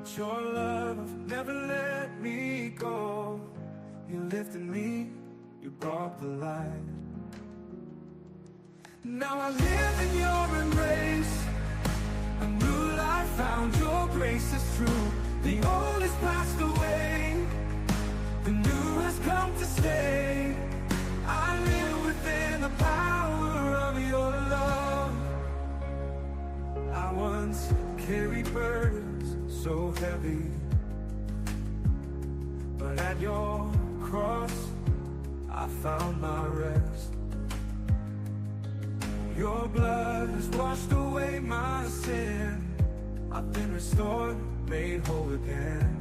but your love never let me go. You lifted me, you brought the light. Now I live in your embrace, a new life found, your grace is true. The old has passed away, the new has come to stay. I live within the power of your love. I once carried burdens so heavy, but at your cross I found my rest. Your blood has washed away my sin. I've been restored, made whole again.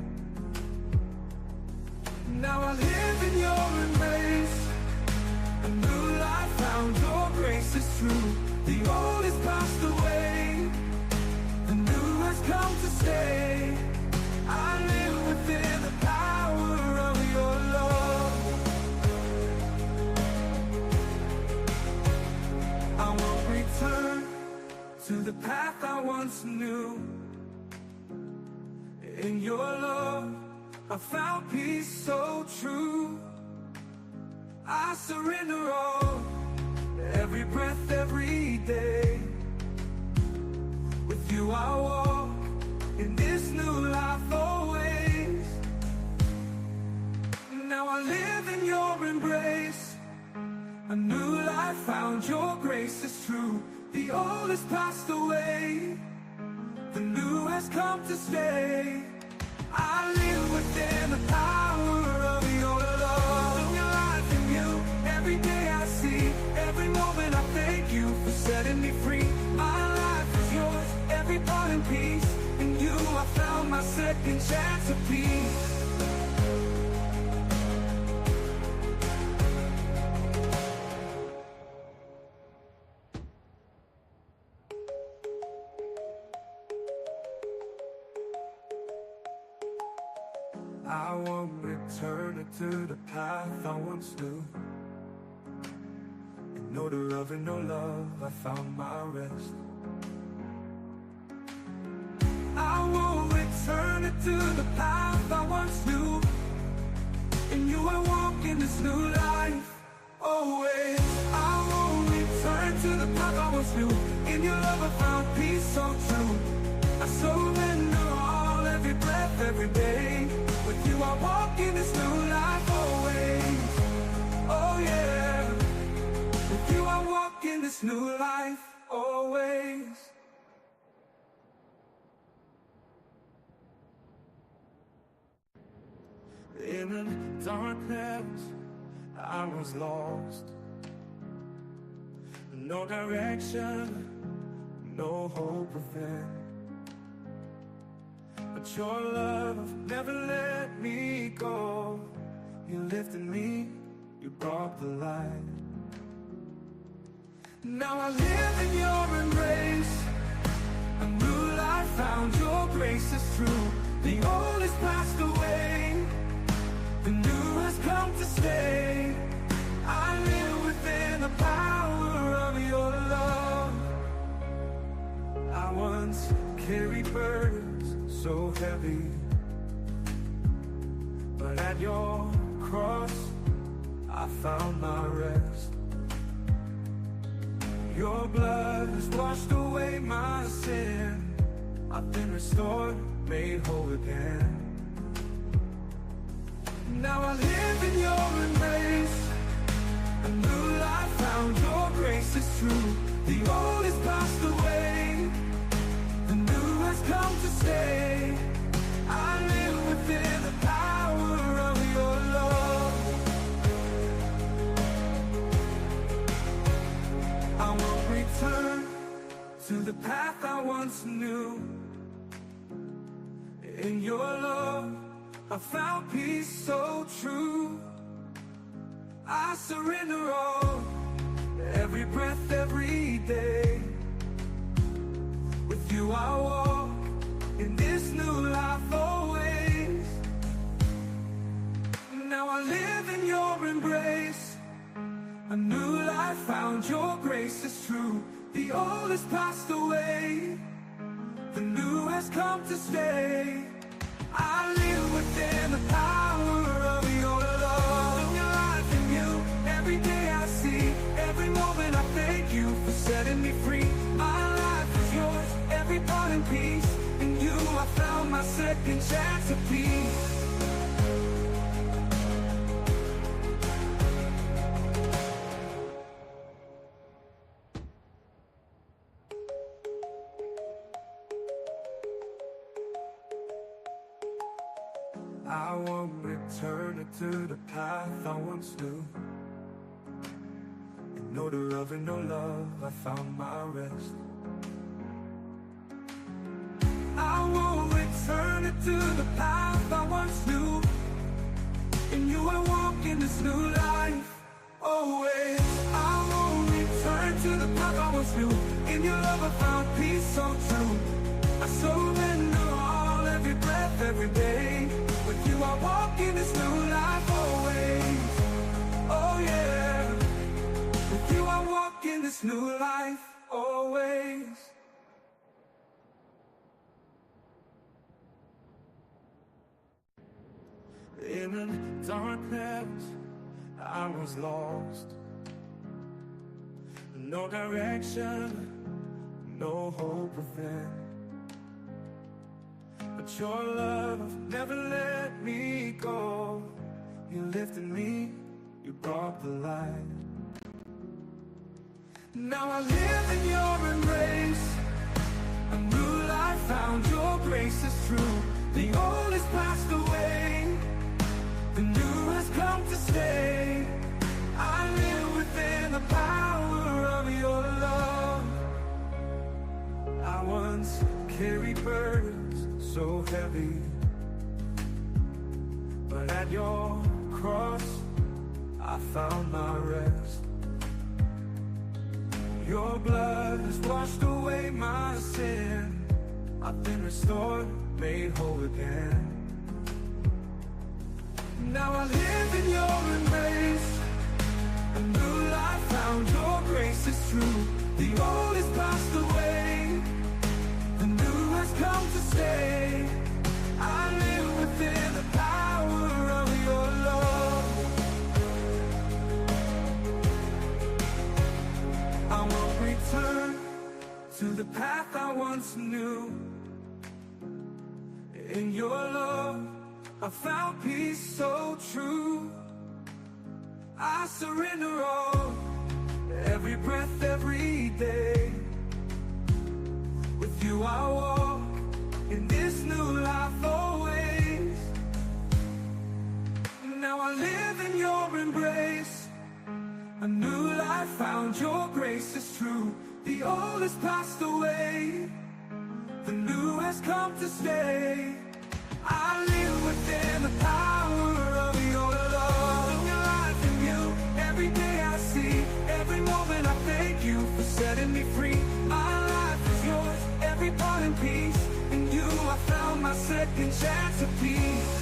Now I live in your embrace, a new life found, your grace is true. The old has passed away, the new has come to stay. I live within the power of your love. I won't return to the path I once knew. In your love I found peace so true. I surrender all, every breath, every day. With you I walk in this new life always. Now I live in your embrace, a new life found, your grace is true. The old has passed away, the new has come to stay. I live within the power of your love. In your life, in you, every day I see, every moment I thank you for setting me free. My life is yours, every part in peace. In you I found my second chance of peace. I won't return to the path I once knew. In odor of no love I found my rest. I won't return to the path I once knew. In you I walk in this new life always. I won't return to the path I once knew. In your love I found peace so true. I surrender all, every breath, every day. With you I walk in this new life always. Oh yeah, with you I walk in this new life always. In the darkness I was lost, no direction, no hope within. But your love never let me go. You lifted me, you brought the light. Now I live in your embrace, a new life found, your grace is true. The old has passed away, the new has come to stay. I live within the power of your love. I once carried burdens so heavy, but at your cross I found my rest. Your blood has washed away my sin. I've been restored, made whole again. Now I live in your embrace, a new life found, your grace is true. The old has passed away, the new has come to stay. I live within the power of your love. I won't return to the path I once knew. In your love I found peace so true. I surrender all, every breath, every day. With you I walk in this new life always. Now I live in your embrace, a new life found, your grace is true. The old has passed away, the new has come to stay. I live within the power of your love. In your life, in you, every day I see, every moment I thank you for setting me free. My life is yours, every part in peace. In you I found my second chance of peace. I won't return it to the path I once knew. In no love and no love, I found my rest. I won't return it to the path I once knew. In you I walk in this new life, always. I won't return to the path I once knew. In your love I found peace so true. I surrender all, every breath, every day. With you I walk in this new life, always. Oh yeah. With you I walk in this new life, always. In the darkness, I was lost. No direction, no hope within. But your love never let me go. You lifted me, you brought the light. Now I live in your embrace. A new life found, your grace is true. The old is passed away, the new has come to stay. I live within the power of your love. I once carried burdens so heavy, but at your cross I found my rest. Your blood has washed away my sin. I've been restored, made whole again. Now I live in your embrace. A new life found, your grace is true. The old is passed away, the new has come to stay. I live within the power of your love. I won't return to the path I once knew. In your love I found peace so true. I surrender all, every breath, every day. With you I walk in this new life, always. Now I live in your embrace. A new life found, your grace is true. The old has passed away, the new has come to stay. I live within the power of your love. In your life, in you, every day I see, every moment I thank you for setting me free. My life is yours, every part in peace. In you I found my second chance of peace.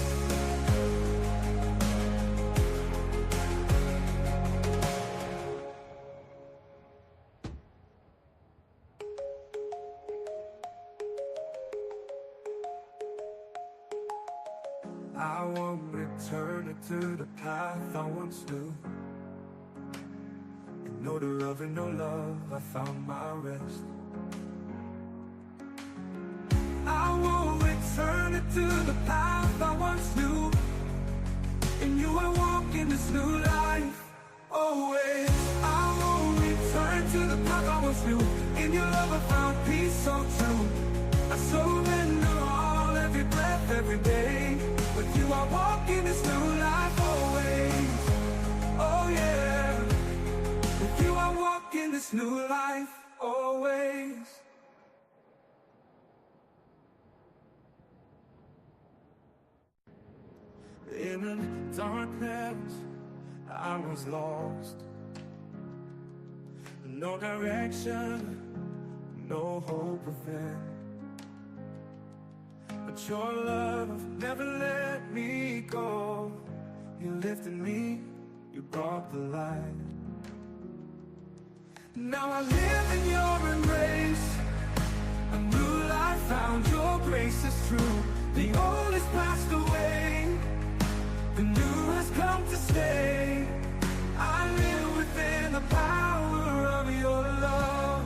I won't return it to the path I once knew. In no love and no love, I found my rest. I won't return it to the path I once knew. In you I walk in this new life, always. I won't return to the path I once knew. In your love I found peace so true. I surrender all, every breath, every day. With you I walk in this new life, always. Oh yeah. With you I walk in this new life, always. In the darkness I was lost. No direction, no hope within. But your love never let me go. You lifted me, you brought the light. Now I live in your embrace. A new life found, your grace is true. The old has passed away, the new has come to stay. I live within the power of your love.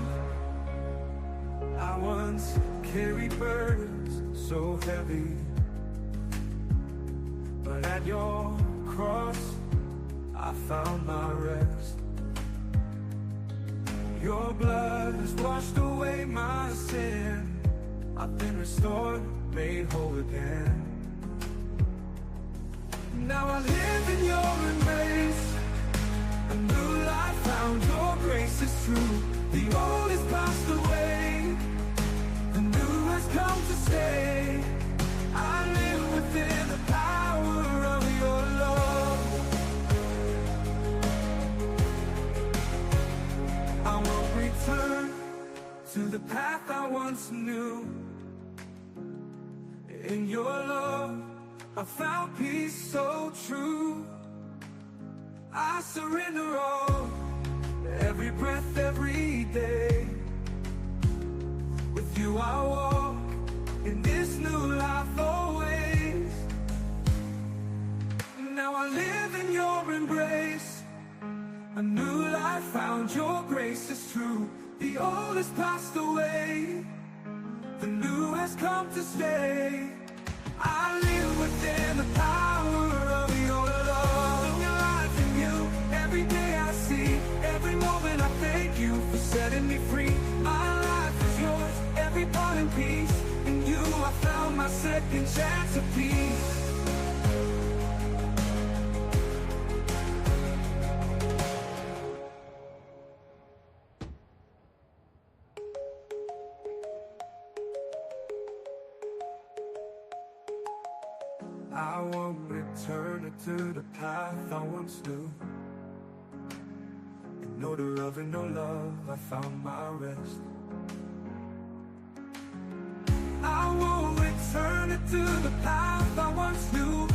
I once carried burdens so heavy, but at your cross I found my rest. Your blood has washed away my sin. I've been restored, made whole again. Now I live in your embrace, a new life found, your grace is true. The old is passed away, the new has come to stay. I live within the power of your love. I won't return to the path I once knew. In your love I found peace so true. I surrender all, every breath, every day. With you I walk in this new life always. Now I live in your embrace, a new life found, your grace is true. The old has passed away, the new has come to stay. I live within the power of your love. Your life in you, every day I see, every moment I thank you for setting me free. My life is yours, every part in peace. In you I found my second chance of peace. I won't return to the path I once knew. In no love and no love I found my rest. I won't return to the path I once knew.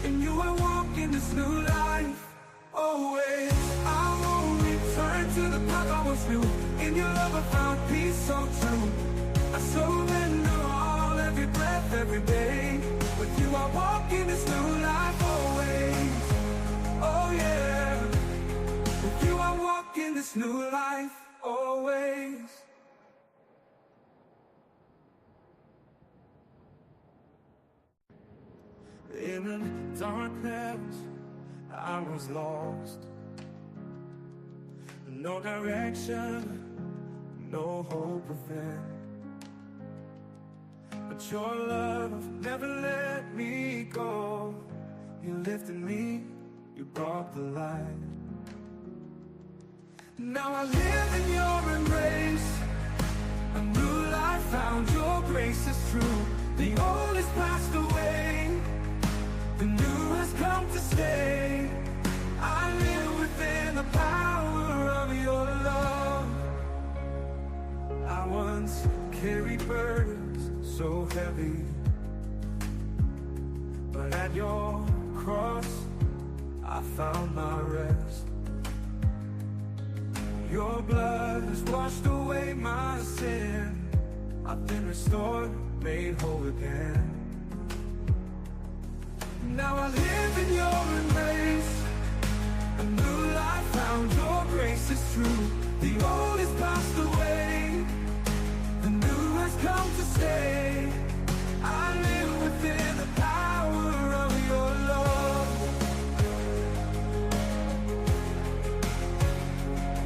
In you I walk in this new life always. I won't return to the path I once knew. In your love I found peace so true. I surrender all, every breath, every day. With you I walk in this new life always. Oh yeah, with you I walk in this new life always. In the darkness I was lost, no direction, no hope within. But your love never let me go. You lifted me, you brought the light. Now I live in your embrace, a new life found, your grace is true. The old is passed away, the new has come to stay. I live within the power of your love. I once carried burdens so heavy, but at your cross I found my rest. Your blood has washed away my sin. I've been restored, made whole again. Now I live in your embrace, a new life found, your grace is true. The old is passed away, the new has come to stay. I live within the power of your love.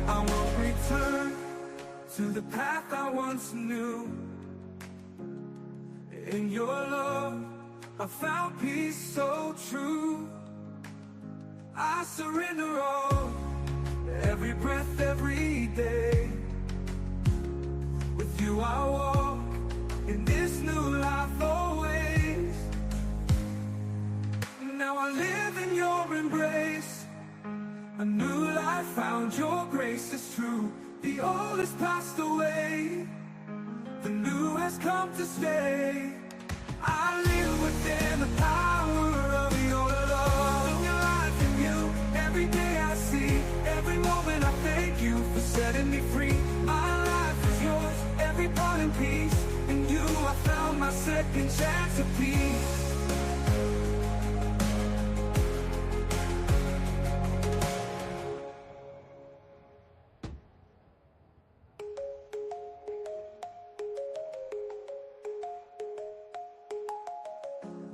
I won't return to the path I once knew. In your love I found peace so true. I surrender all, every breath, every day. With you I walk in this new life always. Now I live in your embrace, a new life found, your grace is true. The old has passed away, the new has come to stay. I live within the power of your love. Your life in you, every day I see, every moment I thank you for setting me free. My life is yours, every part in peace. In you I found my second chance of peace.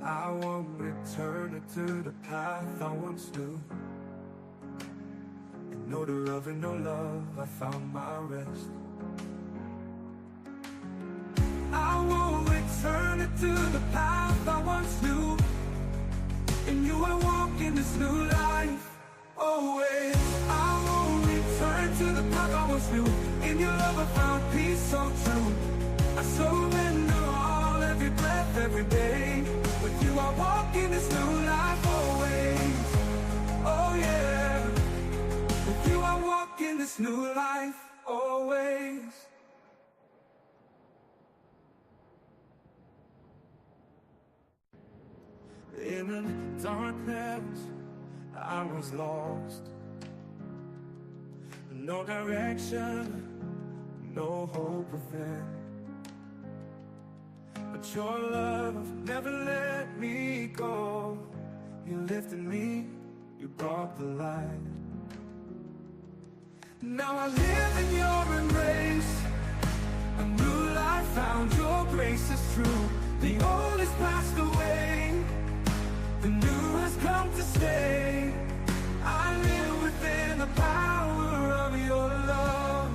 I won't return it to the path I once knew. In no love and no love, I found my rest. I won't return it to the path I once knew. In you I walk in this new life, always. I won't return to the path I once knew. In your love I found peace so true. I surrender all, every breath, every day. With you I walk in this new life, always. Oh yeah. With you I walk in this new life, always. In the darkness, I was lost. No direction, no hope within. But your love never let me go. You lifted me, you brought the light. Now I live in your embrace. A new life found, your grace is true. The old is passed away, the new has come to stay. I live within the power of your love.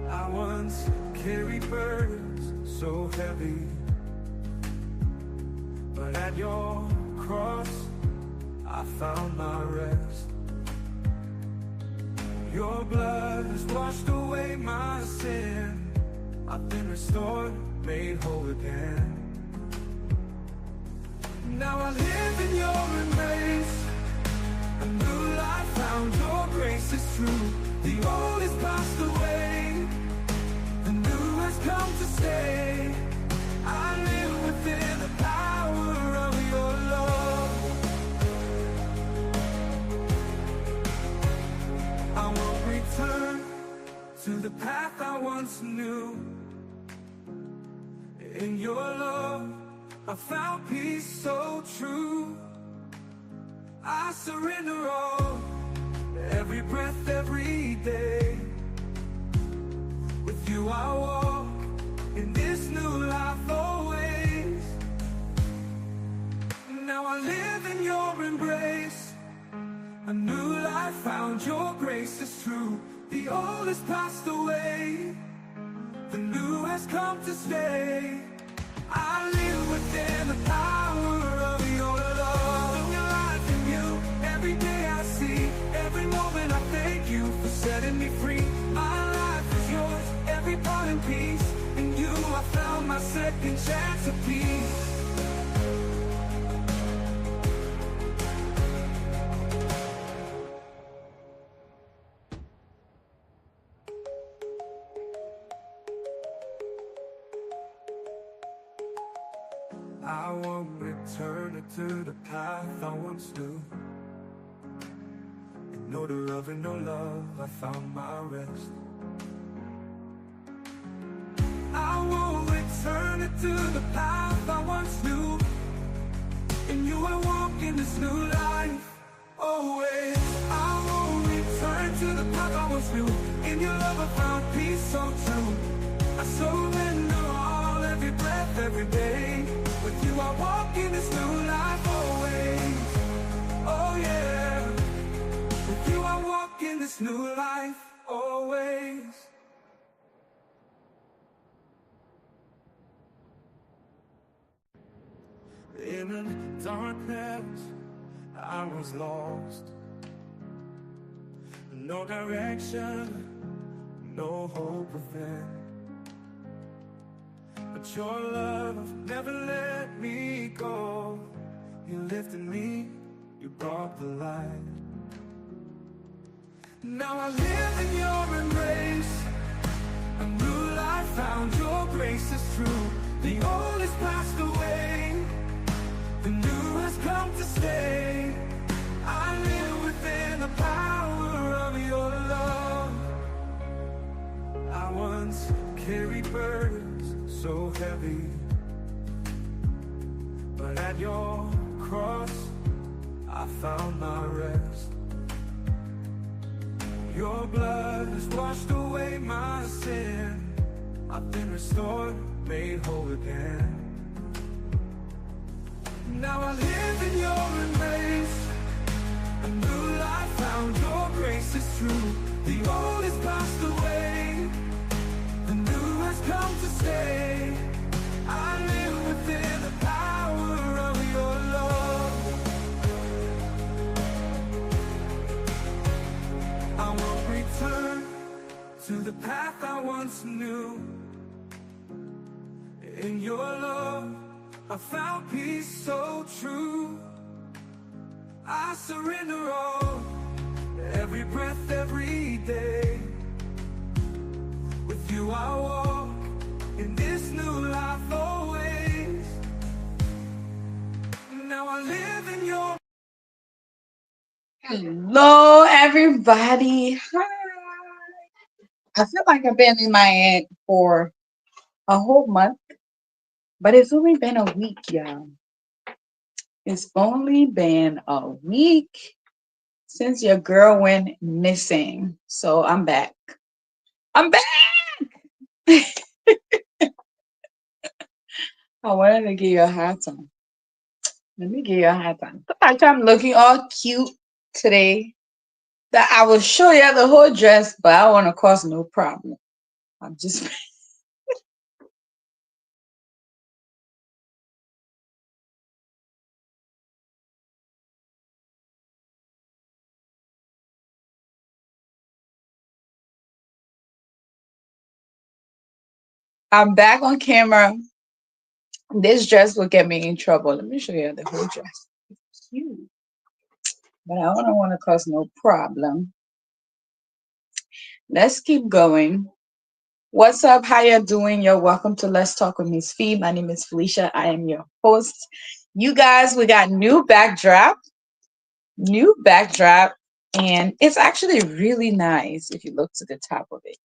I once carried burdens so heavy, but at your cross I found my rest. Your blood has washed away my sin. I've been restored, made whole again. Now I live in your embrace. A new life found, your grace is true. The old is passed away, the new has come to stay. I live within the power of your love. I won't return to the path I once knew. In your love I found peace so true. I surrender all, every breath, every day. With you I walk in this new life, always. Now I live in your embrace. A new life found, your grace is true. The old has passed away, the new has come to stay. I live within the power of your love. In your life, in you, every day I see. Every moment I thank you for setting me free. My life is yours, every part in peace. In you I found my second chance of peace. I won't return it to the path I once knew. In no love and no love, I found my rest. I won't return it to the path I once knew. In you I walk in this new life, always. I won't return to the path I once knew. In your love I found peace so true. I surrender all, every breath, every day. With you I walk in this new life, always. Oh yeah. With you I walk in this new life, always. In the darkness, I was lost. No direction, no hope within. But your love never let me go. You lifted me, you brought the light. Now I live in your embrace. A new life found, your grace is true. The old is passed away, the new has come to stay. I live within the power of your love. I once carried burdens so heavy, but at your cross I found my rest. Your blood has washed away my sin. I've been restored, made whole again. Now I live in your embrace, a new life found, your grace is true. The old is passed away, the new has come to stay. I live within the power of your love. I won't return to the path I once knew. In your love I found peace so true. I surrender all, every breath, every day. With you I walk in this new life always. Now I live in your... Hello, everybody. Hi. I feel like I've been in my head for a whole month, but it's only been a week, y'all. It's only been a week since your girl went missing. So I'm back. I'm back. I wanted to give you a high time. Let me give you a high time. The fact I'm looking all cute today, that I will show you the whole dress, but I want to cause no problem. I'm just I'm back on camera. This dress will get me in trouble. Let me show you the whole dress. It's cute, but I don't want to cause no problem. Let's keep going. What's up? How you doing? You're welcome to Let's Talk with Miss Fee. My name is Felicia. I am your host. You guys, we got new backdrop, and it's actually really nice if you look to the top of it.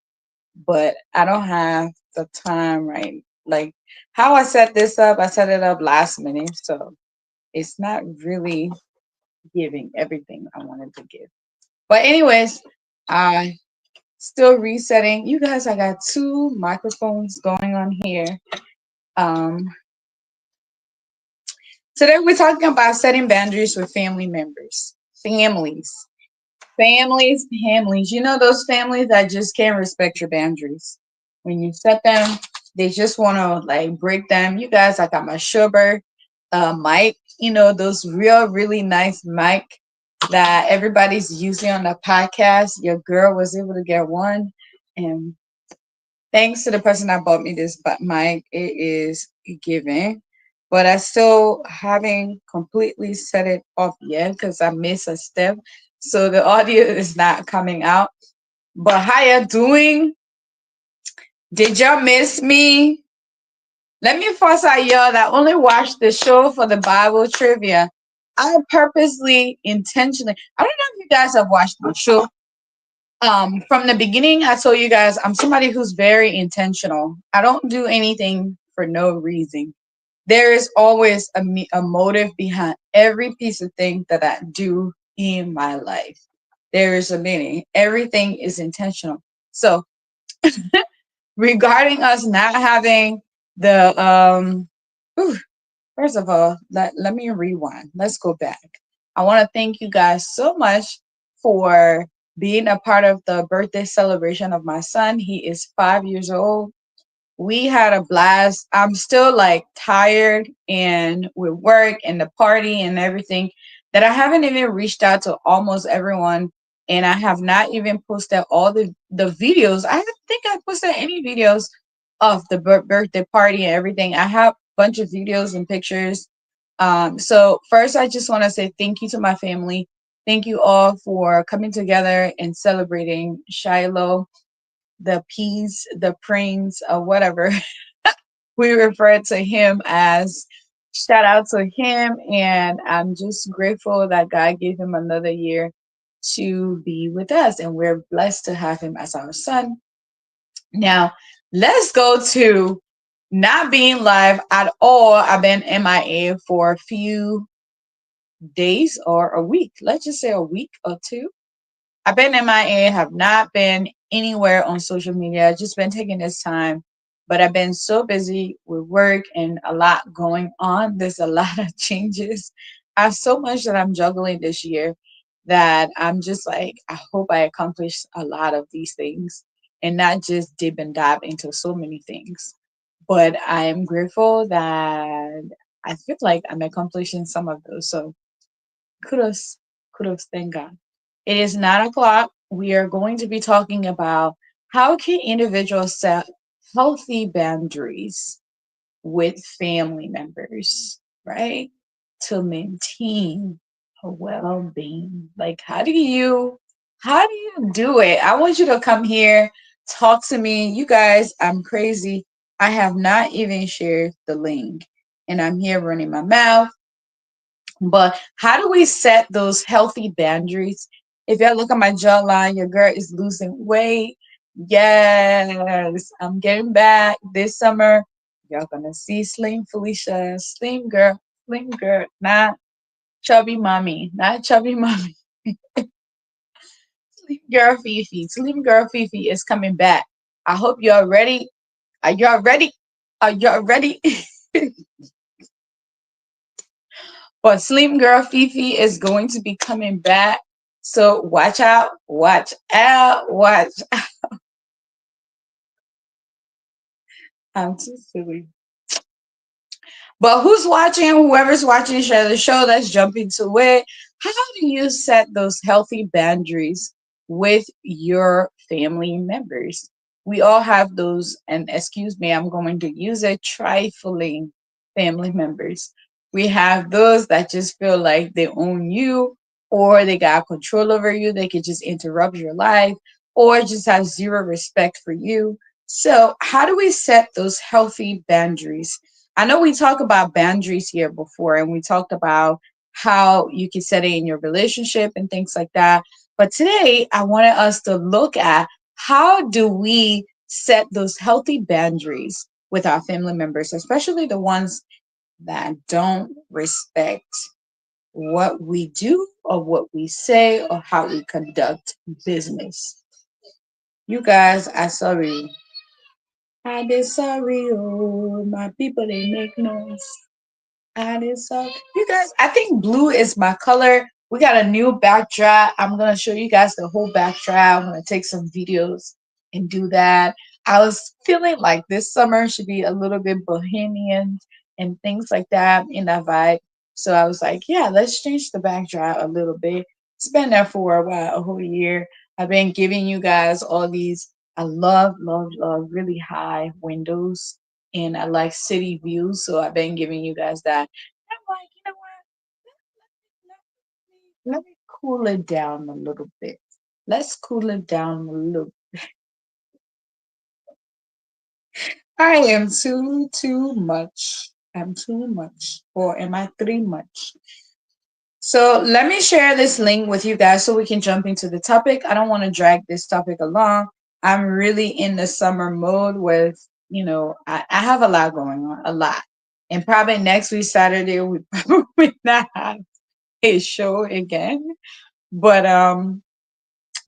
But I don't have the time right. Like how I set this up, I set it up last minute, so it's not really giving everything I wanted to give. But anyways, I still resetting. You guys, I got two microphones going on here. Um, Today we're talking about setting boundaries with family members, families, families. You know those families that just can't respect your boundaries. When you set them, they just want to like break them. You guys, I got my Shure mic. You know those really nice mic that everybody's using on the podcast. Your girl was able to get one, and thanks to the person that bought me this mic, it is giving. But I still haven't completely set it off yet because I missed a step, so the audio is not coming out. But how you doing? Did y'all miss me? Let me first out y'all that only watched the show for the Bible trivia. I purposely, intentionally. I don't know if you guys have watched the show. From the beginning, I told you guys I'm somebody who's very intentional. I don't do anything for no reason. There is always a motive behind every piece of thing that I do in my life. There is a meaning. Everything is intentional. So, regarding us not having the whew, first of all, let me rewind. Let's go back. I want to thank you guys so much for being a part of the birthday celebration of my son. He is 5 years old. We had a blast. I'm still like tired and with work and the party and everything that I haven't even reached out to almost everyone. And I have not even posted all the videos. I don't think I posted any videos of the birthday party and everything. I have a bunch of videos and pictures. So first, I just want to say thank you to my family. Thank you all for coming together and celebrating Shiloh, the peas, the prince, or whatever we refer to him as. Shout out to him, and I'm just grateful that God gave him another year to be with us, and we're blessed to have him as our son. Now, let's go to not being live at all. I've been MIA for a few days or a week. Let's just say a week or two. I've been MIA, have not been anywhere on social media. I've just been taking this time. But I've been so busy with work and a lot going on. There's a lot of changes. I have so much that I'm juggling this year that I'm just like, I hope I accomplish a lot of these things and not just dip and dive into so many things. But I am grateful that I feel like I'm accomplishing some of those. So kudos, kudos, thank God. It is 9 o'clock. We are going to be talking about how can individuals set healthy boundaries with family members, right? To maintain a well-being. Like how do you do it? I want you to come here, talk to me. You guys, I'm crazy. I have not even shared the link. And I'm here running my mouth, but how do we set those healthy boundaries? If you look at my jawline, your girl is losing weight. Yes, I'm getting back this summer. Y'all gonna see Slim Felicia, Slim girl, not chubby mommy, not chubby mommy. Slim girl Fifi, Slim girl Fifi is coming back. I hope y'all ready. Are y'all ready? Are y'all ready? But Slim Girl Fifi is going to be coming back. So watch out, watch out, watch. I'm too silly. But who's watching? Whoever's watching, share the show. Let's jump into it. How do you set those healthy boundaries with your family members? We all have those, and excuse me, I'm going to use it, trifling family members. We have those that just feel like they own you or they got control over you. They could just interrupt your life or just have zero respect for you. So, how do we set those healthy boundaries? I know we talked about boundaries here before, and we talked about how you can set it in your relationship and things like that. But today, I wanted us to look at how do we set those healthy boundaries with our family members, especially the ones that don't respect what we do or what we say or how we conduct business. You guys, I sorry. I did sorry, oh, my people, they make noise. And it's you guys, I think blue is my color. We got a new backdrop. I'm gonna show you guys the whole backdrop. I'm gonna take some videos and do that. I was feeling like this summer should be a little bit bohemian and things like that in that vibe. So I was like, yeah, let's change the backdrop a little bit. It's been there for a while, a whole year. I've been giving you guys all these. I love really high windows and I like city views. So I've been giving you guys that. I'm like, you know what? Let me cool it down a little bit. Let's cool it down a little. I am too much. I'm too much. Or am I three much? So let me share this link with you guys so we can jump into the topic. I don't want to drag this topic along. I'm really in the summer mode with, I have a lot going on, a lot. And probably next week, Saturday, we probably not have a show again. But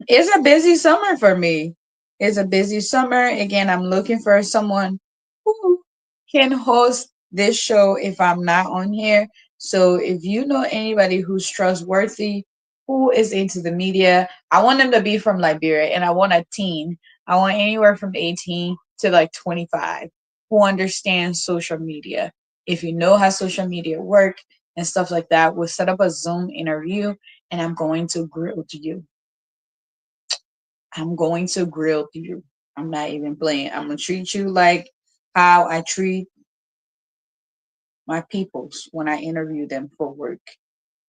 it's a busy summer for me. It's a busy summer. Again, I'm looking for someone who can host this show if I'm not on here. So if you know anybody who's trustworthy, who is into the media, I want them to be from Liberia and I want a teen. I want anywhere from 18 to like 25 who understands social media. If you know how social media work and stuff like that, we'll set up a Zoom interview and I'm going to grill you. I'm going to grill you. I'm not even playing. I'm gonna treat you like how I treat my peoples when I interview them for work.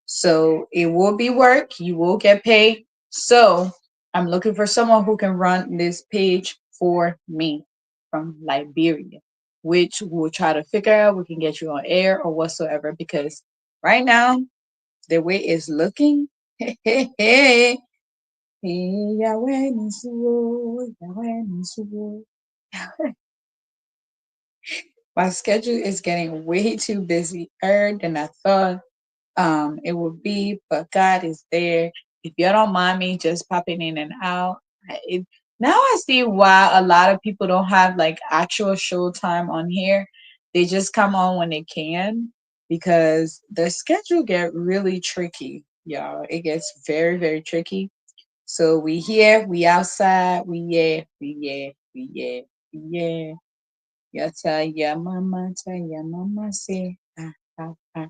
So it will be work. You will get paid. So I'm looking for someone who can run this page for me from Liberia, which we'll try to figure out. We can get you on air or whatsoever because right now the way it's looking, Yahweh Nisuo, Yahweh Nisuo. My schedule is getting way too busier than I thought it would be, but God is there. If you don't mind me just popping in and out, it, now I see why a lot of people don't have like actual show time on here. They just come on when they can because the schedule get really tricky, y'all. It gets very, very tricky. So we here, we outside, we yeah, we yeah, we yeah, we yeah. Tell your mama say, ah, ah, ah.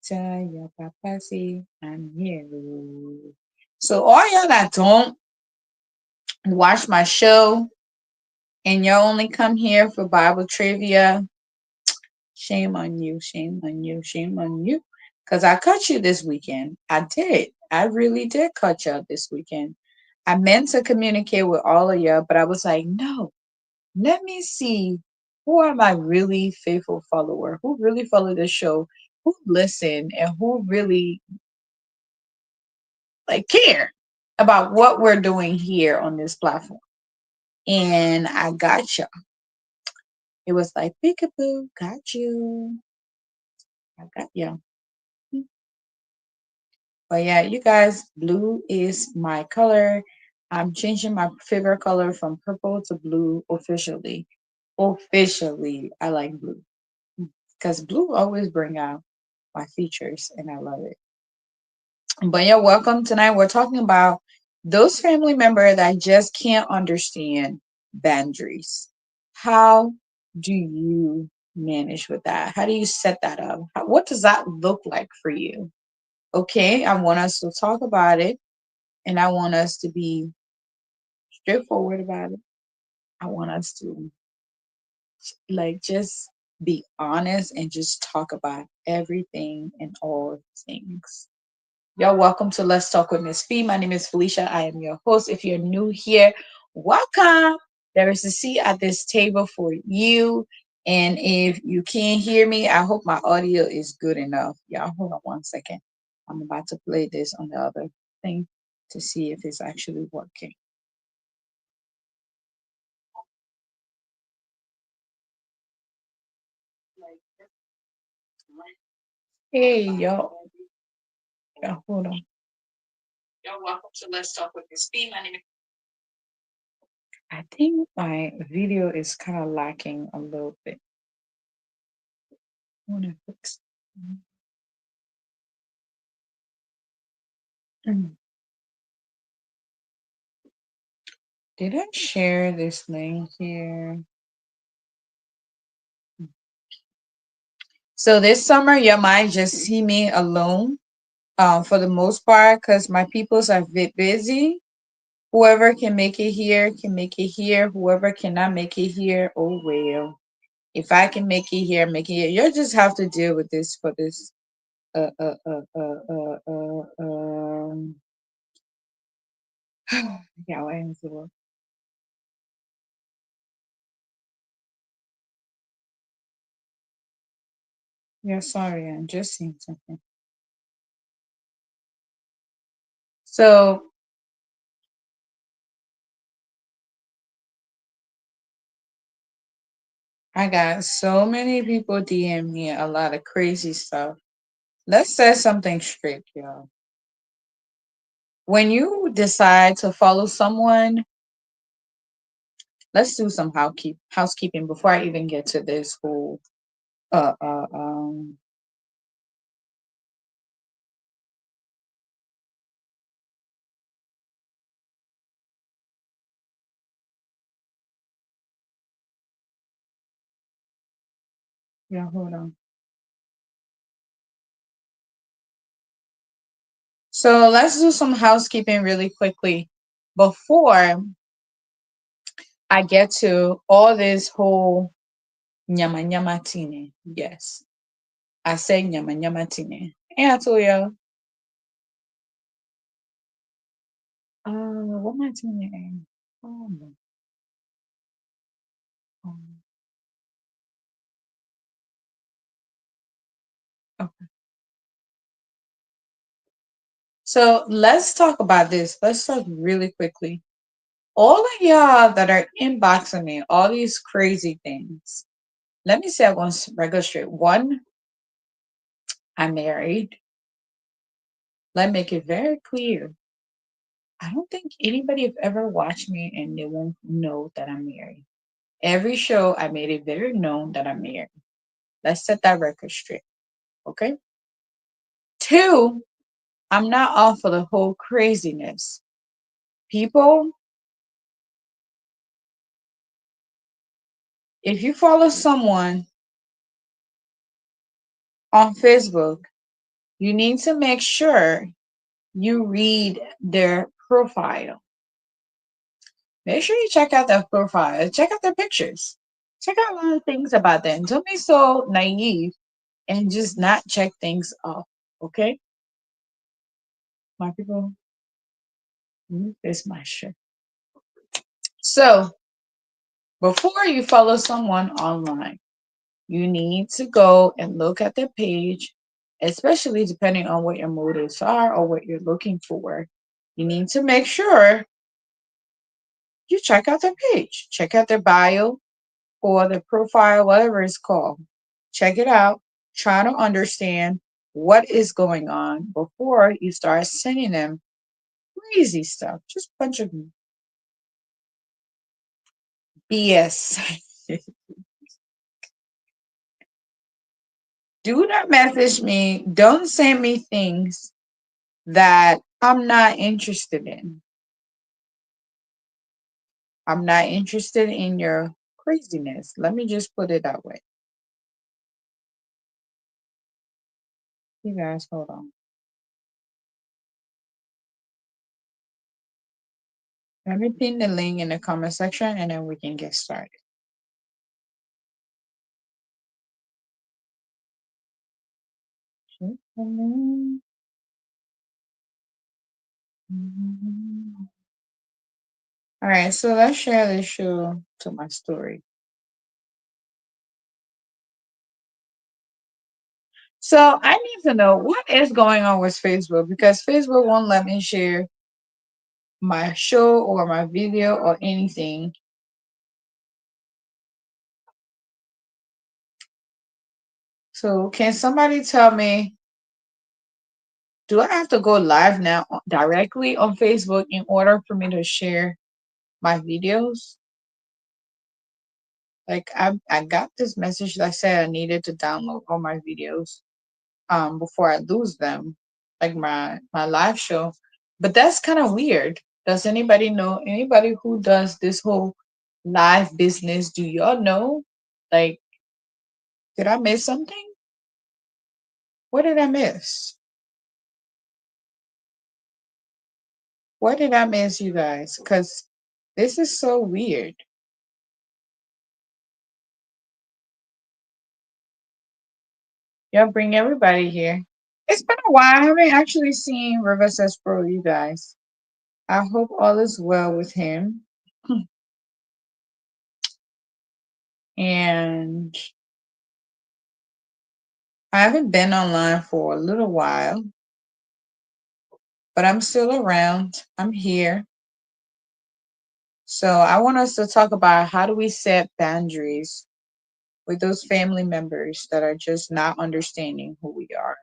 Tell your papa say, I'm here. Oh. So all y'all that don't watch my show and you only come here for Bible trivia, shame on you, shame on you, shame on you. Because I cut you this weekend. I did. I really did cut you this weekend. I meant to communicate with all of you, but I was like, no, let me see who are my really faithful follower, who really follow the show, who listen, and who really like care about what we're doing here on this platform. And I got you. It was like peekaboo, got you. I got you. But yeah, you guys, blue is my color. I'm changing my favorite color from purple to blue officially. Officially, I like blue because blue always bring out my features, and I love it. But yeah, welcome tonight. We're talking about those family member that just can't understand boundaries. How do you manage with that? How do you set that up? What does that look like for you? Okay, I want us to talk about it, and I want us to be straightforward about it. I want us to like just be honest and just talk about everything and all things. You're welcome to Let's Talk with Miss Fee. My name is Felicia. I am your host. If you're new here, welcome. There is a seat at this table for you. And if you can't hear me, I hope my audio is good enough. Y'all, hold on one second. I'm about to play this on the other thing to see if it's actually working. Hey, y'all. Yeah, hold on. You're welcome to Let's Talk with Miss Fee. My name is I think my video is kind of lacking a little bit. I want to fix. Mm. Did I share this link here? So this summer, you might just see me alone, for the most part, because my peoples are a bit busy. Whoever can make it here can make it here. Whoever cannot make it here, oh well. If I can make it here, make it here. You just have to deal with this for this. Uh, uh, uh, uh, uh, yeah, why is it work? Yeah, sorry, I'm just seeing something. So I got so many people DM me a lot of crazy stuff. Let's set something straight, y'all. When you decide to follow someone, let's do some housekeeping before I even get to this whole uh uh um yeah, hold on. So let's do some housekeeping really quickly before I get to all this whole nyama nyama tine. Yes. I say nyama nyama tine. And I told you, what my tine? Oh, no. Um, okay. So let's talk about this. Let's talk really quickly. All of y'all that are inboxing me, all these crazy things. Let me say once regular straight. One, I'm married. Let me make it very clear. I don't think anybody have ever watched me and they won't know that I'm married. Every show I made it very known that I'm married. Let's set that record straight. Okay. Two, I'm not off for the whole craziness. People, if you follow someone on Facebook, you need to make sure you read their profile. Make sure you check out their profile, check out their pictures, check out a lot of things about them. Don't be so naive and just not check things off. Okay, my people, this my shit. So before you follow someone online, you need to go and look at their page, especially depending on what your motives are or what you're looking for. You need to make sure you check out their page, check out their bio or their profile, whatever it's called. Check it out. Try to understand what is going on before you start sending them crazy stuff. Just a bunch of BS. Do not message me. Don't send me things that I'm not interested in. I'm not interested in your craziness. Let me just put it that way. You guys, hold on. Let me pin the link in the comment section and then we can get started. All right, so let's share this show to my story. So I need to know what is going on with Facebook because Facebook won't let me share my show or my video or anything. So can somebody tell me, do I have to go live now directly on Facebook in order for me to share my videos? Like I got this message that said I needed to download all my videos before I lose them, like my live show. But that's kind of weird. Does anybody know anybody who does this whole live business? Do y'all know? Like, did I miss something? What did I miss? What did I miss, you guys? Because this is so weird. Y'all bring everybody here. It's been a while. I haven't actually seen River Says Pro, you guys. I hope all is well with him. And I haven't been online for a little while, but I'm still around. I'm here. So I want us to talk about how do we set boundaries with those family members that are just not understanding who we are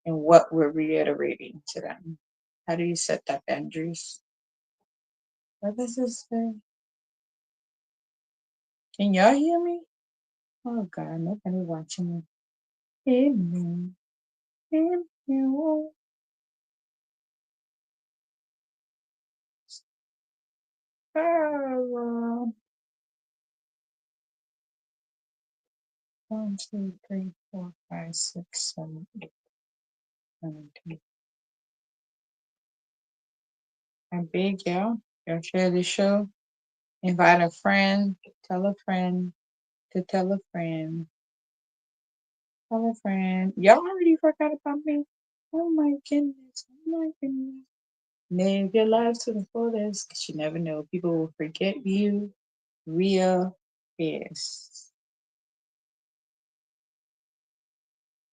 and what we're reiterating to them. How do you set that boundaries? What does this say? Can y'all hear me? Oh God, nobody watching me. Hear me. Hear me. Oh, 1, 2, 3, 4, 5, 6, 7, 8, 9, 10. I beg y'all share the show. Invite a friend, tell a friend to tell a friend, tell a friend. Y'all already forgot about me? Oh my goodness, oh my goodness. Live your life to the fullest, because you never know. People will forget you real fast.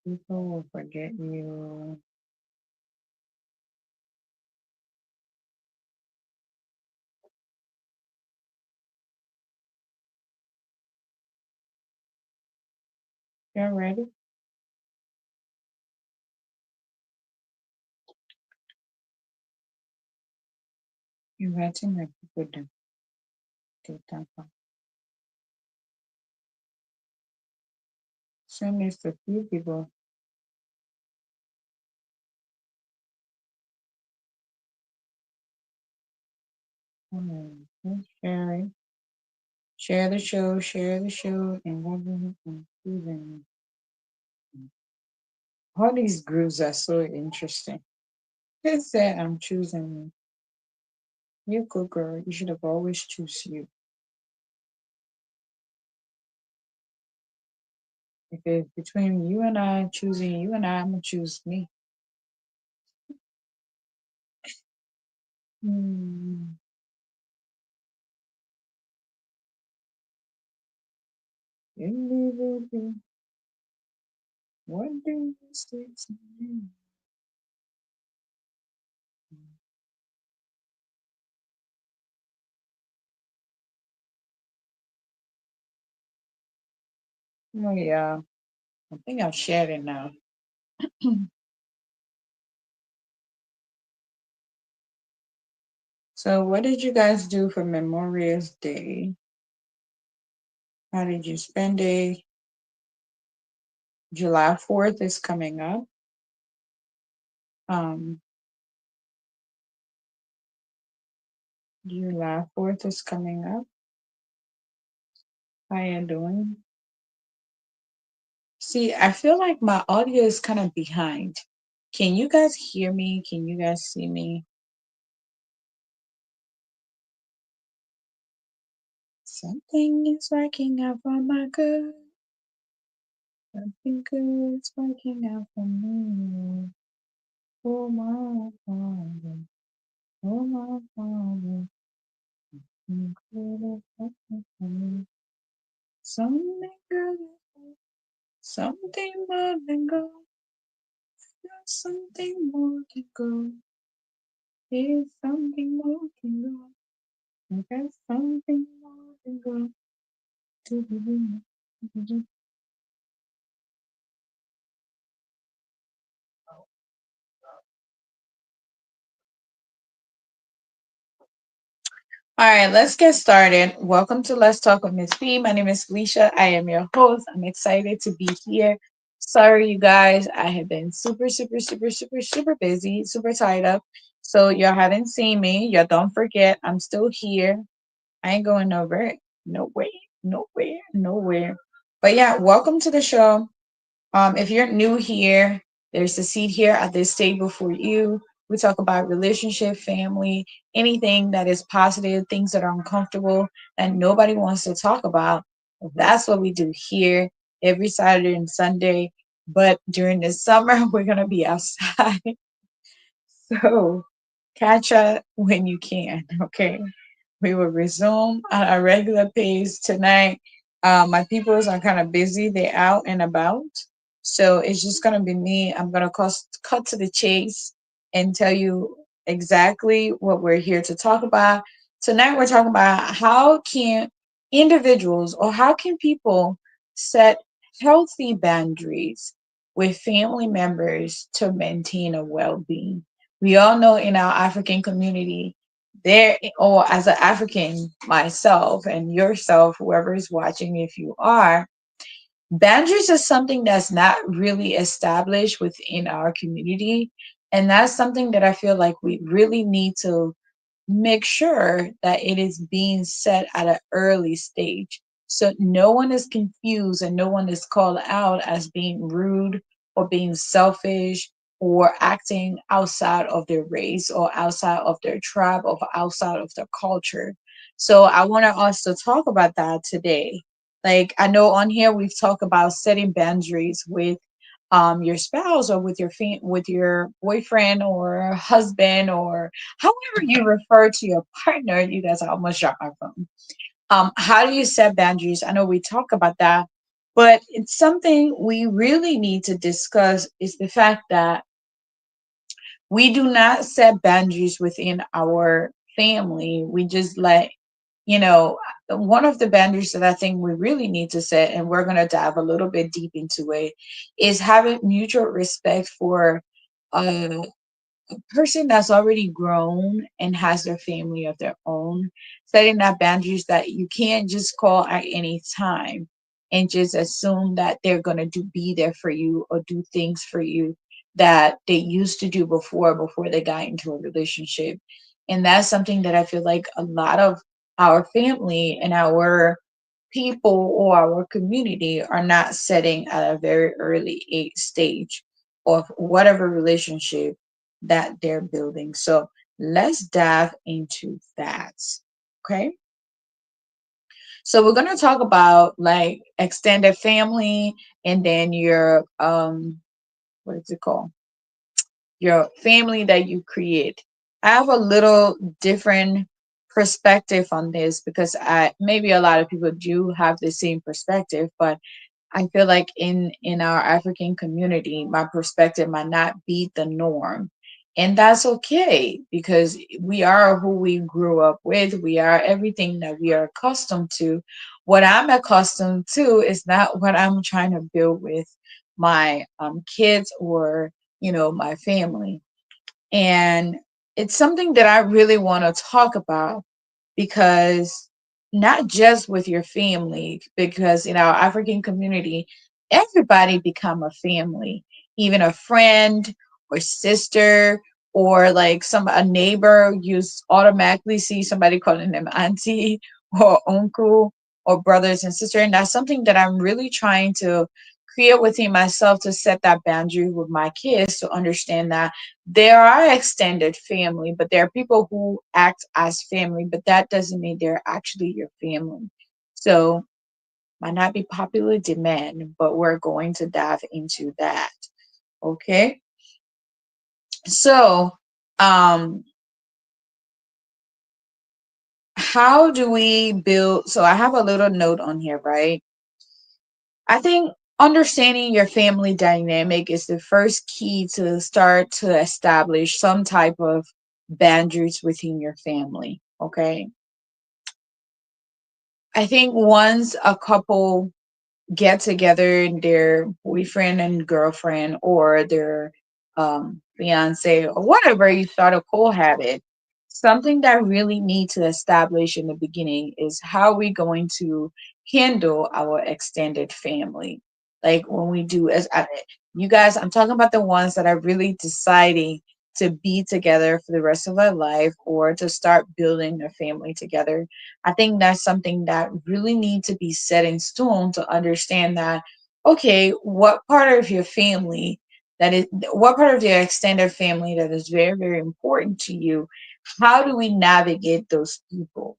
People will forget you. Y'all ready? Inviting my people to Tampa. Send this to few people. Share it. Share the show, and choosing. All these groups are so interesting. They say I'm choosing you. You good girl. You should have always choose you. If it's between you and I choosing you and I'm gonna choose me. Hmm. What do you say to me? Oh yeah, I think I've shared it now. So, what did you guys do for Memorial Day? How did you spend it? July 4th is coming up. Um, July 4th is coming up. How you doing? See, I feel like my audio is kind of behind. Can you guys hear me? Can you guys see me? Something is working out for my good. Something good is working out for me. Oh my father, oh my father, something good is working for me. Something good, something more than gold. There's something more than gold. There's something more than gold. There's something more than gold to be. All right, let's get started. Welcome to Let's Talk with Miss P. My name is Felicia. I am your host. I'm excited to be here. Sorry, you guys. I have been super busy, super tied up. So y'all haven't seen me. Y'all don't forget, I'm still here. I ain't going nowhere. Nowhere. Nowhere. But yeah, welcome to the show. If you're new here, there's a seat here at this table for you. We talk about relationship, family, anything that is positive, things that are uncomfortable that nobody wants to talk about. That's what we do here every Saturday and Sunday. But during the summer, we're going to be outside. So catch up when you can, okay? We will resume at our regular pace tonight. My peoples are kind of busy. They're out and about. So it's just going to be me. I'm going to cut to the chase and tell you exactly what we're here to talk about. Tonight, we're talking about how can individuals or how can people set healthy boundaries with family members to maintain a well being. We all know in our African community, there or as an African myself and yourself, whoever is watching, if you are, boundaries is something that's not really established within our community. And that's something that I feel like we really need to make sure that it is being set at an early stage so no one is confused and no one is called out as being rude or being selfish or acting outside of their race or outside of their tribe or outside of their culture. So I want us to talk about that today. Like I know on here we've talked about setting boundaries with your spouse or with with your boyfriend or husband or however you refer to your partner. You guys, I almost dropped my phone. How do you set boundaries? I know we talk about that, but it's something we really need to discuss is the fact that we do not set boundaries within our family. We just let, you know, one of the boundaries that I think we really need to set, and we're going to dive a little bit deep into it, is having mutual respect for uh, person that's already grown and has their family of their own, setting that boundaries that you can't just call at any time and just assume that they're going to be there for you or do things for you that they used to do before they got into a relationship. And that's something that I feel like a lot of our family and our people or our community are not setting at a very early age stage of whatever relationship that they're building. So let's dive into that. Okay. So we're going to talk about like extended family and then your what is it called? Your family that you create. I have a little different perspective on this because I maybe a lot of people do have the same perspective, but I feel like in our African community, my perspective might not be the norm. And that's okay because we are who we grew up with. We are everything that we are accustomed to. What I'm accustomed to is not what I'm trying to build with my kids or my family. And it's something that I really want to talk about because not just with your family, because in our African community, everybody become a family, even a friend or sister or like some a neighbor. You automatically see somebody calling them auntie or uncle or brothers and sister, and that's something that I'm really trying to create within myself to set that boundary with my kids to understand that there are extended family, but there are people who act as family, but that doesn't mean they're actually your family. So, might not be popular demand, but we're going to dive into that. Okay. So, um, how do we build? So, I have a little note on here, right? I think understanding your family dynamic is the first key to start to establish some type of boundaries within your family. Okay. I think once a couple get together, their boyfriend and girlfriend or their fiance or whatever, you start a cool habit. Something that really need to establish in the beginning is how we going to handle our extended family. Like when we do, you guys, I'm talking about the ones that are really deciding to be together for the rest of their life or to start building their family together. I think that's something that really needs to be set in stone to understand that, okay, what part of your family what part of your extended family that is very, very important to you, how do we navigate those people?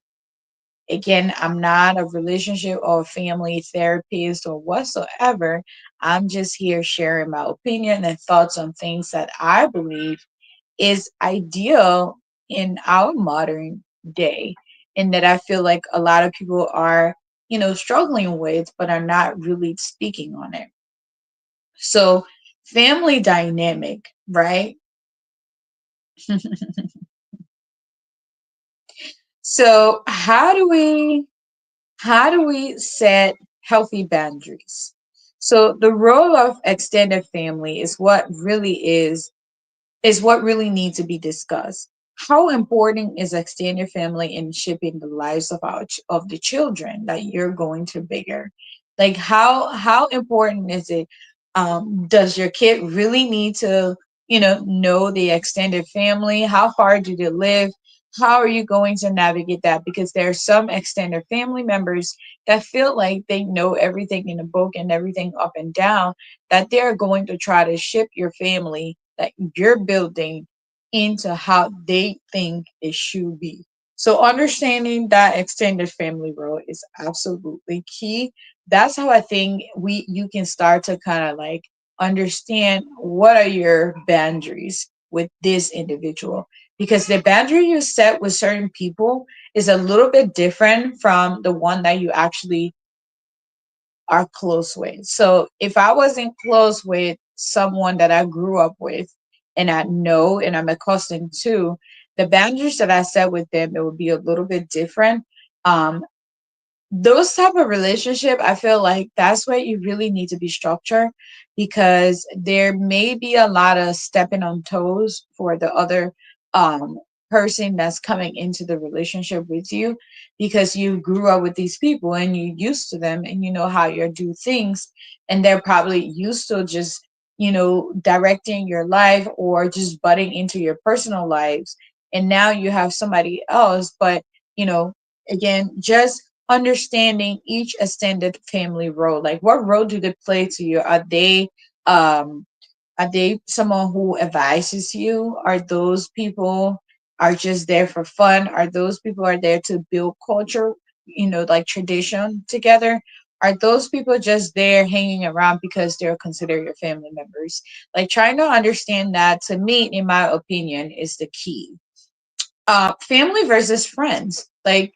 Again, I'm not a relationship or family therapist or whatsoever. I'm just here sharing my opinion and thoughts on things that I believe is ideal in our modern day, and that I feel like a lot of people are, struggling with, but are not really speaking on it. So, family dynamic, right? So, how do we set healthy boundaries? So, the role of extended family is what really needs to be discussed. How important is extended family in shaping the lives of of the children that you're going to bigger? Like how important is it? Does your kid really need to know the extended family? How far do they live? How are you going to navigate that? Because there are some extended family members that feel like they know everything in the book and everything up and down, that they're going to try to ship your family that you're building into how they think it should be. So understanding that extended family role is absolutely key. That's how I think you can start to kind of like understand what are your boundaries with this individual, because the boundary you set with certain people is a little bit different from the one that you actually are close with. So if I wasn't close with someone that I grew up with and I know and I'm accustomed to, the boundaries that I set with them, it would be a little bit different. Um, those type of relationship, I feel like that's where you really need to be structured, because there may be a lot of stepping on toes for the other um person that's coming into the relationship with you, because you grew up with these people and you used to them and you know how you do things, and they're probably used to just directing your life or just butting into your personal lives, and now you have somebody else. But you know again, just understanding each extended family role. Like, what role do they play to you? Um are they someone who advises you? Are those people are just there for fun? Are those people are there to build culture, like tradition together? Are those people just there hanging around because they're considered your family members? Like, trying to understand that, to me, in my opinion, is the key. Family versus friends. Like,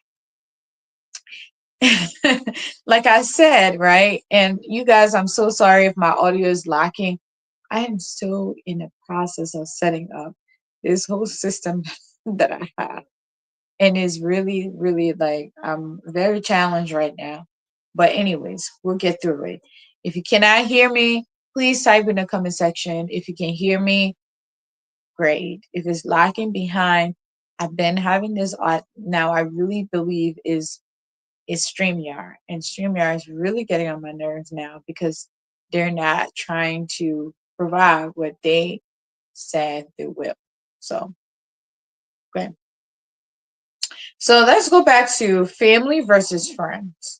like I said, right? And you guys, I'm so sorry if my audio is lacking. I am still in the process of setting up this whole system that I have. And it's really, really like I'm very challenged right now. But anyways, we'll get through it. If you cannot hear me, please type in the comment section. If you can hear me, great. If it's lacking behind, I've been having this now. I really believe is StreamYard. And StreamYard is really getting on my nerves now because they're not trying to provide what they said they will. So, okay. So let's go back to family versus friends.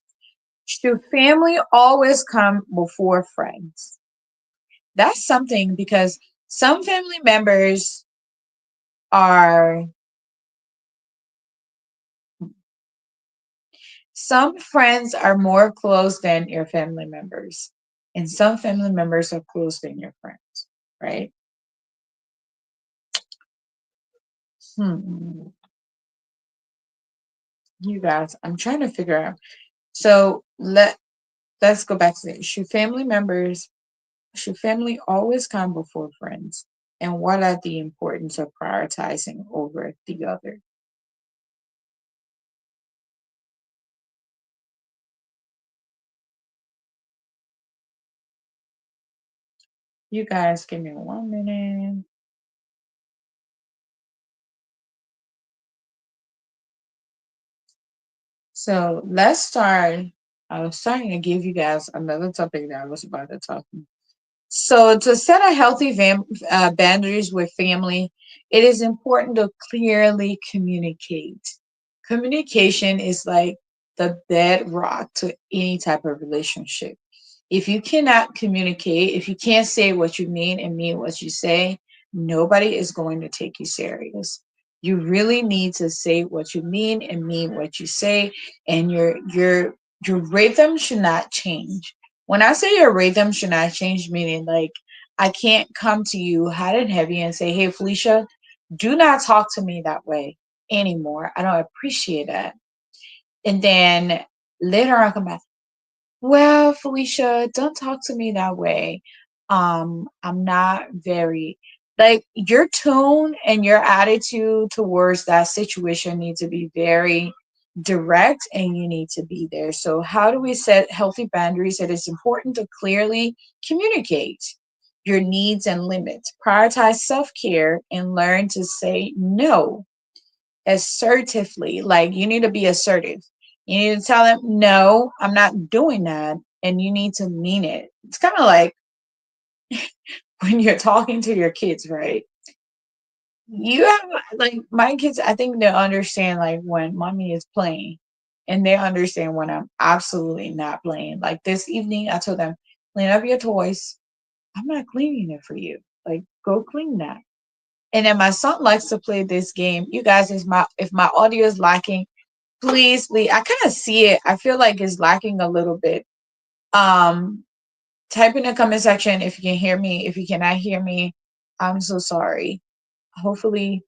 Should family always come before friends? That's something, because some family members are, some friends are more close than your family members, and some family members are close than your friends, right? Hmm. You guys, I'm trying to figure out. So let's go back to it. Should family always come before friends? And what are the importance of prioritizing over the other? You guys, give me 1 minute. So let's start. I was starting to give you guys another topic that I was about to talk. So, to set a healthy boundaries with family, it is important to clearly communicate. Communication is like the bedrock to any type of relationship. If you cannot communicate, if you can't say what you mean and mean what you say, nobody is going to take you serious. You really need to say what you mean and mean what you say, and your rhythm should not change. When I say your rhythm should not change, meaning like I can't come to you hot and heavy and say, "Hey, Felicia, do not talk to me that way anymore. I don't appreciate that." And then later on, come back. Well, Felicia, don't talk to me that way. I'm not very, like, your tone and your attitude towards that situation need to be very direct, and you need to be there. So how do we set healthy boundaries? It is important to clearly communicate your needs and limits. Prioritize self-care and learn to say no assertively. Like, you need to be assertive. You need to tell them, no, I'm not doing that. And you need to mean it. It's kind of like when you're talking to your kids, right? You have, like, my kids, I think they understand, like, when mommy is playing, and they understand when I'm absolutely not playing. Like this evening, I told them, clean up your toys. I'm not cleaning it for you. Like, go clean that. And then my son likes to play this game. You guys, is my if my audio is lacking, please. I kind of see it. I feel like it's lacking a little bit. Um, Type in the comment section if you can hear me. If you cannot hear me, I'm so sorry. Hopefully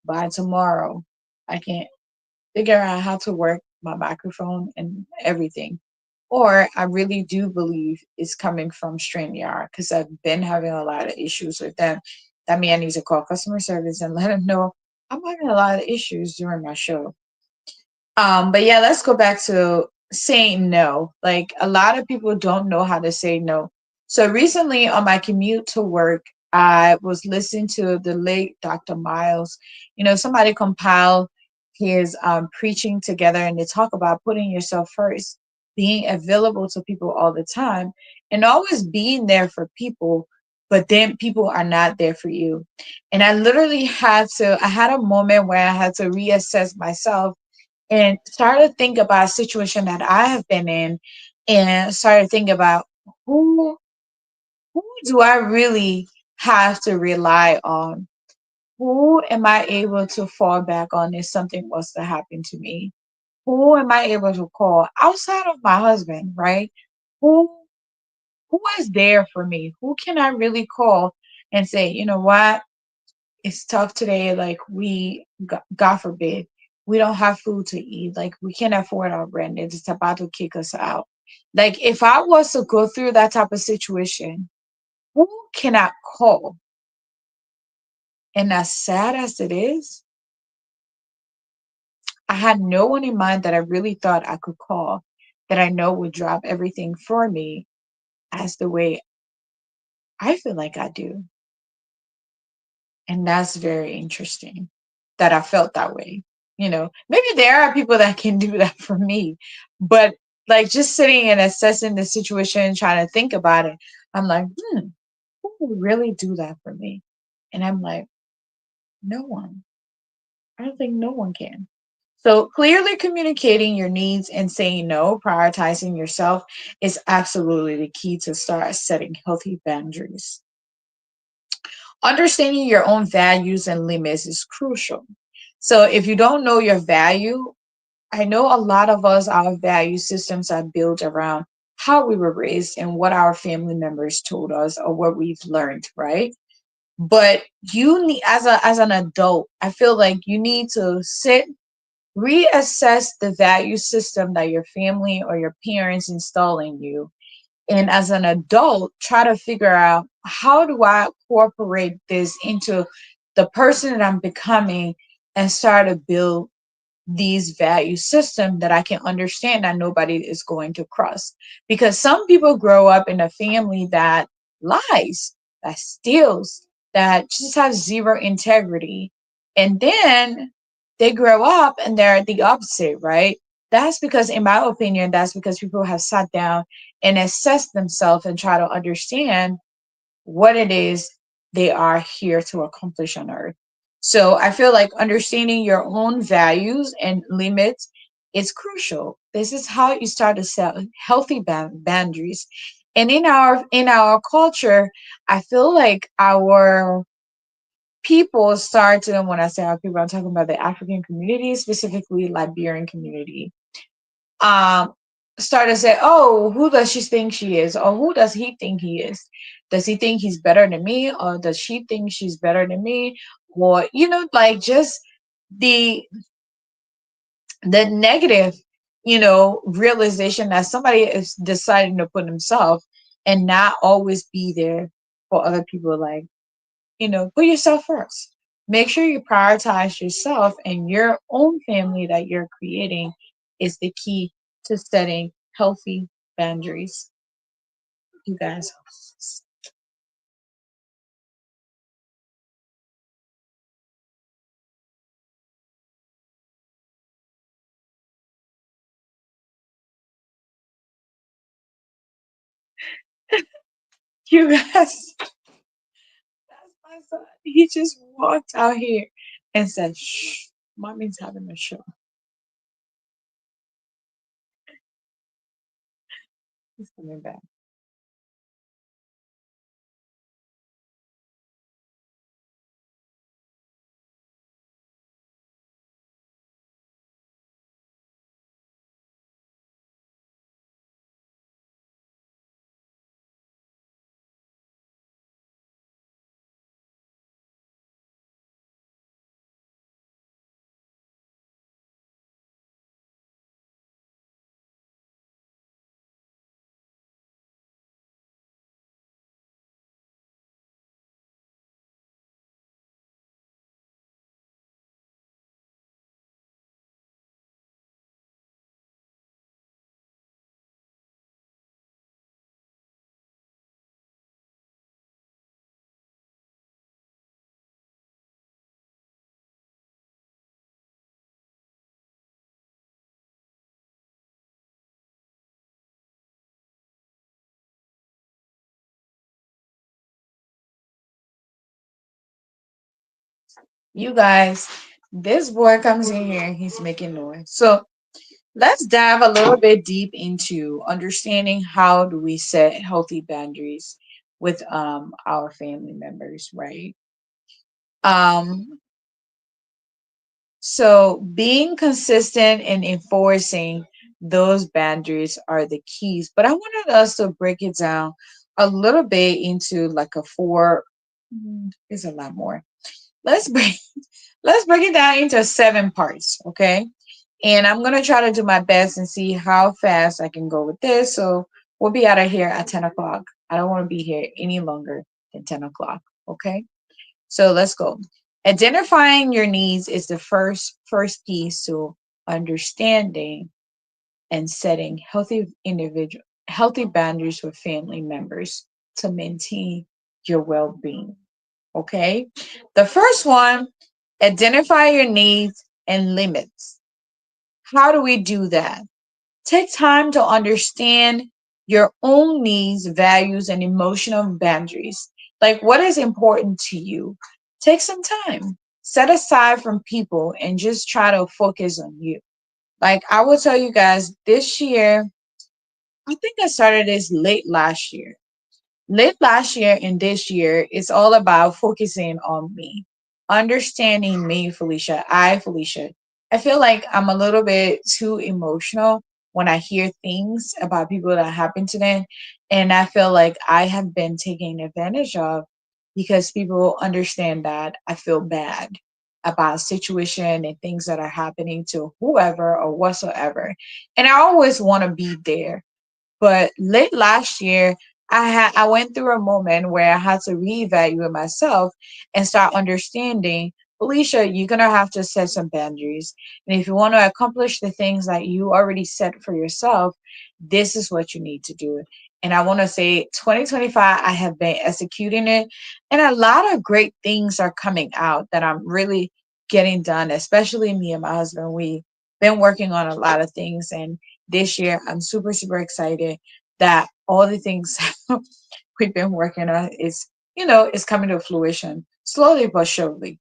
by tomorrow, I can figure out how to work my microphone and everything. Or I really do believe it's coming from StreamYard, because I've been having a lot of issues with them. That means I need to call customer service and let them know I'm having a lot of issues during my show. But yeah, let's go back to saying no. Like a lot of people don't know how to say no. So recently on my commute to work, I was listening to the late Dr. Miles. Somebody compiled his preaching together, and they talk about putting yourself first, being available to people all the time, and always being there for people, but then people are not there for you. And I had a moment where I had to reassess myself and started to think about a situation that I have been in, and started to think about who who do I really have to rely on? Who am I able to fall back on if something was to happen to me? Who am I able to call outside of my husband, right? Who who is there for me? Who can I really call and say, you know what? It's tough today. Like God forbid, we don't have food to eat. Like we can't afford our rent. It's about to kick us out. Like if I was to go through that type of situation, who can I call? And as sad as it is, I had no one in mind that I really thought I could call, that I know would drop everything for me as the way I feel like I do. And that's very interesting that I felt that way. Maybe there are people that can do that for me, but like just sitting and assessing the situation, trying to think about it, I'm like, who would really do that for me? And I'm like, no one. I don't think no one can. So clearly communicating your needs and saying no, prioritizing yourself is absolutely the key to start setting healthy boundaries. Understanding your own values and limits is crucial. So if you don't know your value, I know a lot of us, our value systems are built around how we were raised and what our family members told us or what we've learned, right? But you need, as an adult, I feel like you need to sit, reassess the value system that your family or your parents install in you, and as an adult try to figure out, how do I incorporate this into the person that I'm becoming, and start to build these value system that I can understand that nobody is going to cross. Because some people grow up in a family that lies, that steals, that just has zero integrity. And then they grow up and they're the opposite, right? That's because, in my opinion, that's because people have sat down and assessed themselves and try to understand what it is they are here to accomplish on earth. So I feel like understanding your own values and limits is crucial. This is how you start to set healthy boundaries. And in our culture, I feel like our people start to, and when I say our people, I'm talking about the African community, specifically Liberian community, um start to say, oh, who does she think she is, or who does he think he is? Does he think he's better than me, or does she think she's better than me? Or like just the negative realization that somebody is deciding to put himself and not always be there for other people. Like, put yourself first. Make sure you prioritize yourself, and your own family that you're creating is the key to setting healthy boundaries. You guys, you guys, that's my son. He just walked out here and said, shh, mommy's having a show. He's coming back. You guys, this boy comes in here and he's making noise. So let's dive a little bit deep into understanding how do we set healthy boundaries with our family members, right? Um so being consistent and enforcing those boundaries are the keys. But I wanted us to break it down a little bit into like a four. It's a lot more. Let's break let's break it down into seven parts, okay? And I'm gonna try to do my best and see how fast I can go with this. So we'll be out of here at 10 o'clock. I don't want to be here any longer than 10 o'clock. Okay. So let's go. Identifying your needs is the first piece to understanding and setting healthy boundaries with family members to maintain your well-being. Okay. The first one, identify your needs and limits. How do we do that? Take time to understand your own needs, values, and emotional boundaries. Like what is important to you? Take some time. Set aside from people and just try to focus on you. Like I will tell you guys, this year, I think I started this late last year and this year, it's all about focusing on me, understanding me, Felicia. Felicia, I feel like I'm a little bit too emotional when I hear things about people that happen to them. And I feel like I have been taken advantage of because people understand that I feel bad about situation and things that are happening to whoever or whatsoever. And I always want to be there, but late last year, I went through a moment where I had to reevaluate myself and start understanding, Felicia, you're gonna have to set some boundaries. And if you want to accomplish the things that you already set for yourself, this is what you need to do. And I want to say 2025, I have been executing it. And a lot of great things are coming out that I'm really getting done, especially me and my husband. We've been working on a lot of things. And this year, I'm super, super excited that all the things we've been working on is coming to fruition slowly but surely.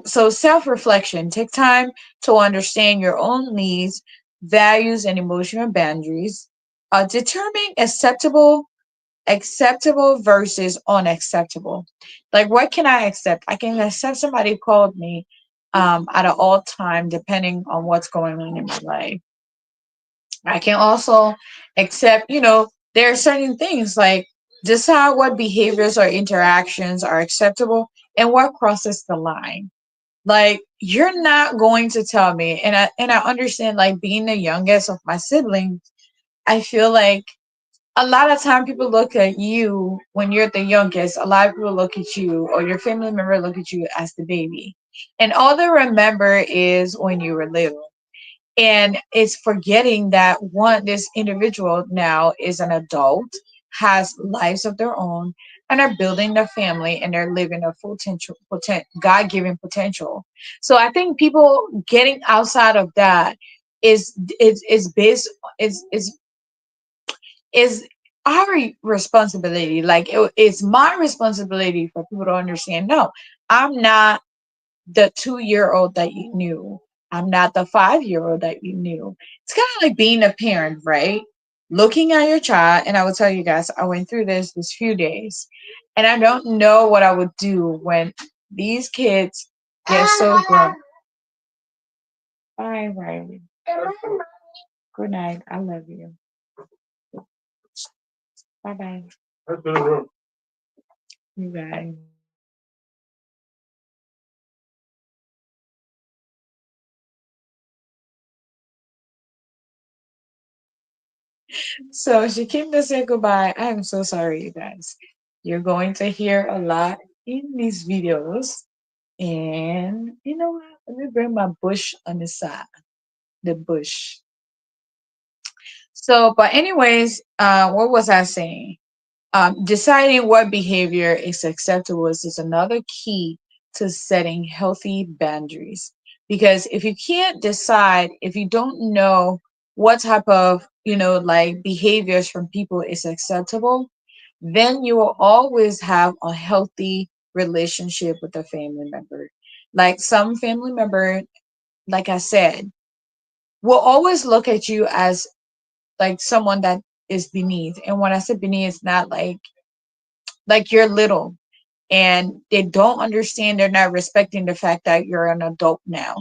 So self-reflection, take time to understand your own needs, values, and emotional boundaries. Determine acceptable versus unacceptable. Like what can I accept? I can accept somebody called me at an all time depending on what's going on in my life. I can also accept, there are certain things like decide what behaviors or interactions are acceptable and what crosses the line. Like you're not going to tell me, and I understand like being the youngest of my siblings, I feel like a lot of time people look at you when you're the youngest, a lot of people look at you or your family member look at you as the baby. And all they remember is when you were little, and it's forgetting that one, this individual now is an adult, has lives of their own, and are building their family and they're living a god-given potential. So I think people getting outside of that is based is our responsibility. Like it's my responsibility for people to understand, no, I'm not the 2 year old that you knew. I'm not the 5 year old that you knew. It's kind of like being a parent, right? Looking at your child, and I will tell you guys, I went through this few days, and I don't know what I would do when these kids get so grown. Bye, Riley. Good night. I love you. Bye bye. You guys. So she came to say goodbye. I am so sorry, you guys. You're going to hear a lot in these videos. And you know what? Let me bring my bush on the side. The bush. So, but anyways, what was I saying? Deciding what behavior is acceptable is another key to setting healthy boundaries. Because if you can't decide, if you don't know what type of, like behaviors from people is acceptable, then you will always have a healthy relationship with a family member. Like some family member, like I said, will always look at you as like someone that is beneath. And when I say beneath, it's not like you're little, and they don't understand, they're not respecting the fact that you're an adult now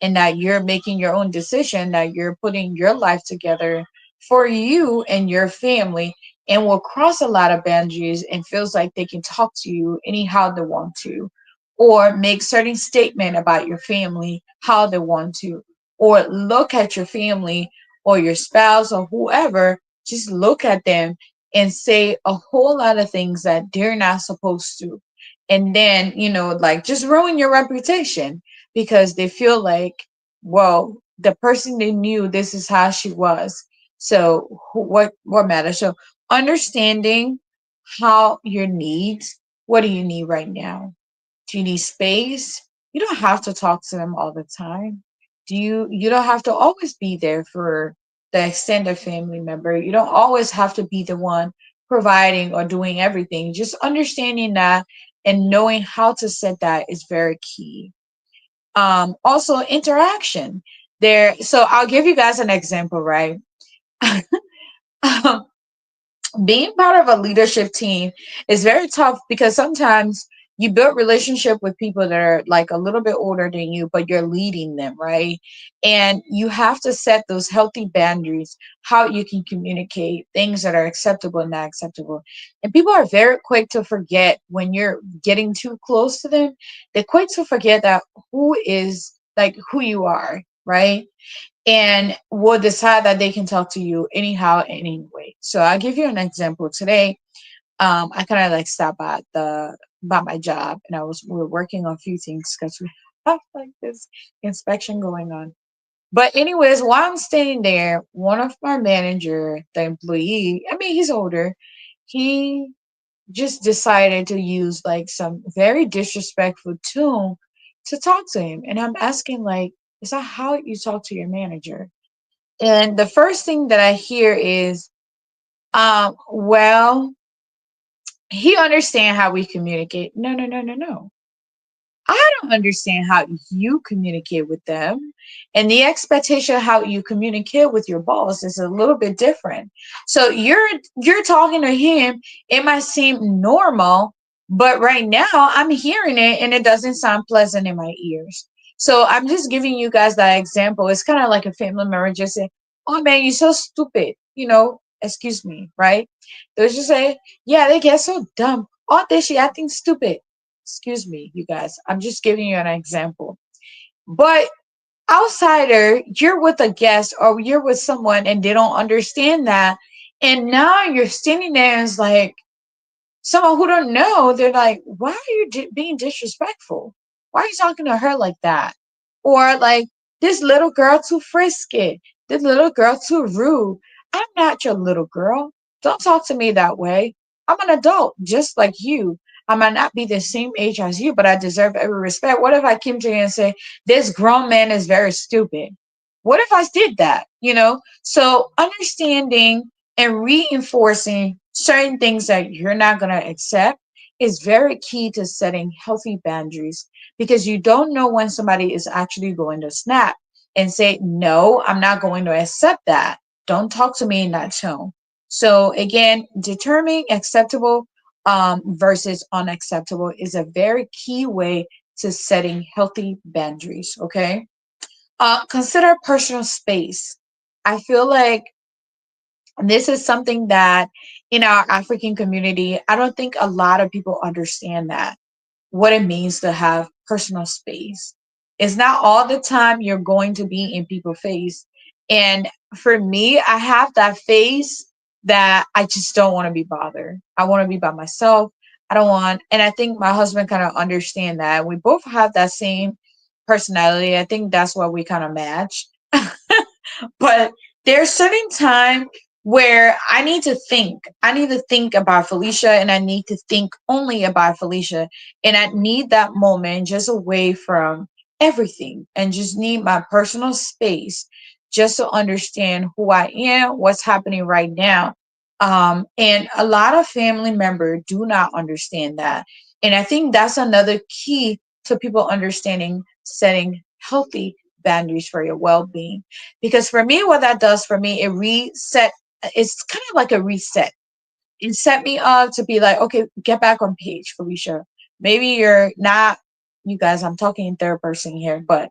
and that you're making your own decision, that you're putting your life together for you and your family, and will cross a lot of boundaries and feels like they can talk to you anyhow they want to, or make certain statement about your family how they want to, or look at your family or your spouse or whoever, just look at them and say a whole lot of things that they're not supposed to, and then like just ruin your reputation because they feel like, well, the person they knew, this is how she was, so what matters. So understanding how your needs, what do you need right now? Do you need space? You don't have to talk to them all the time. You don't have to always be there for the extended family member. You don't always have to be the one providing or doing everything. Just understanding that and knowing how to set that is very key. Also interaction. So I'll give you guys an example, right? Being part of a leadership team is very tough because sometimes you build relationship with people that are like a little bit older than you, but you're leading them, right? And you have to set those healthy boundaries, how you can communicate things that are acceptable and not acceptable. And people are very quick to forget when you're getting too close to them. They're quick to forget that who is like who you are, right? And will decide that they can talk to you anyhow, anyway. So I'll give you an example. Today, I kind of like stopped by my job, and we were working on a few things because we have like this inspection going on. But anyways, while I'm standing there, one of my manager, the employee, I mean, he's older, he just decided to use like some very disrespectful tone to talk to him. And I'm asking, like, is that how you talk to your manager? And the first thing that I hear is, well, he understand how we communicate. No, no, no, no, no. I don't understand how you communicate with them. And the expectation of how you communicate with your boss is a little bit different. So you're talking to him, it might seem normal, but right now I'm hearing it and it doesn't sound pleasant in my ears. So I'm just giving you guys that example. It's kind of like a family member just saying, "Oh man, you're so stupid," excuse me, right? They'll just say, "Yeah, they get so dumb. Aren't they? She acting stupid." Excuse me, you guys. I'm just giving you an example. But outsider, you're with a guest or you're with someone and they don't understand that. And now you're standing there and it's like, someone who don't know, they're like, why are you being disrespectful? Why are you talking to her like that? Or like, this little girl too frisky. This little girl too rude. I'm not your little girl. Don't talk to me that way. I'm an adult, just like you. I might not be the same age as you, but I deserve every respect. What if I came to you and say, this grown man is very stupid? What if I did that? So understanding and reinforcing certain things that you're not going to accept is very key to setting healthy boundaries, because you don't know when somebody is actually going to snap and say, no, I'm not going to accept that. Don't talk to me in that tone. So again, determining acceptable versus unacceptable is a very key way to setting healthy boundaries. Okay. Consider personal space. I feel like this is something that in our African community, I don't think a lot of people understand that what it means to have personal space. It's not all the time you're going to be in people's face. And for me, I have that phase that I just don't want to be bothered. I want to be by myself. I don't want, and I think my husband kind of understand that. We both have that same personality. I think that's why we kind of match. But there's certain time where I need to think. I need to think about Felicia, and I need to think only about Felicia. And I need that moment just away from everything and just need my personal space just to understand who I am, what's happening right now. And a lot of family members do not understand that. And I think that's another key to people understanding setting healthy boundaries for your well-being. Because for me, what that does for me, it reset. It's kind of like a reset. It set me up to be like, okay, get back on page, Felicia. Maybe you're not, you guys, I'm talking in third person here, but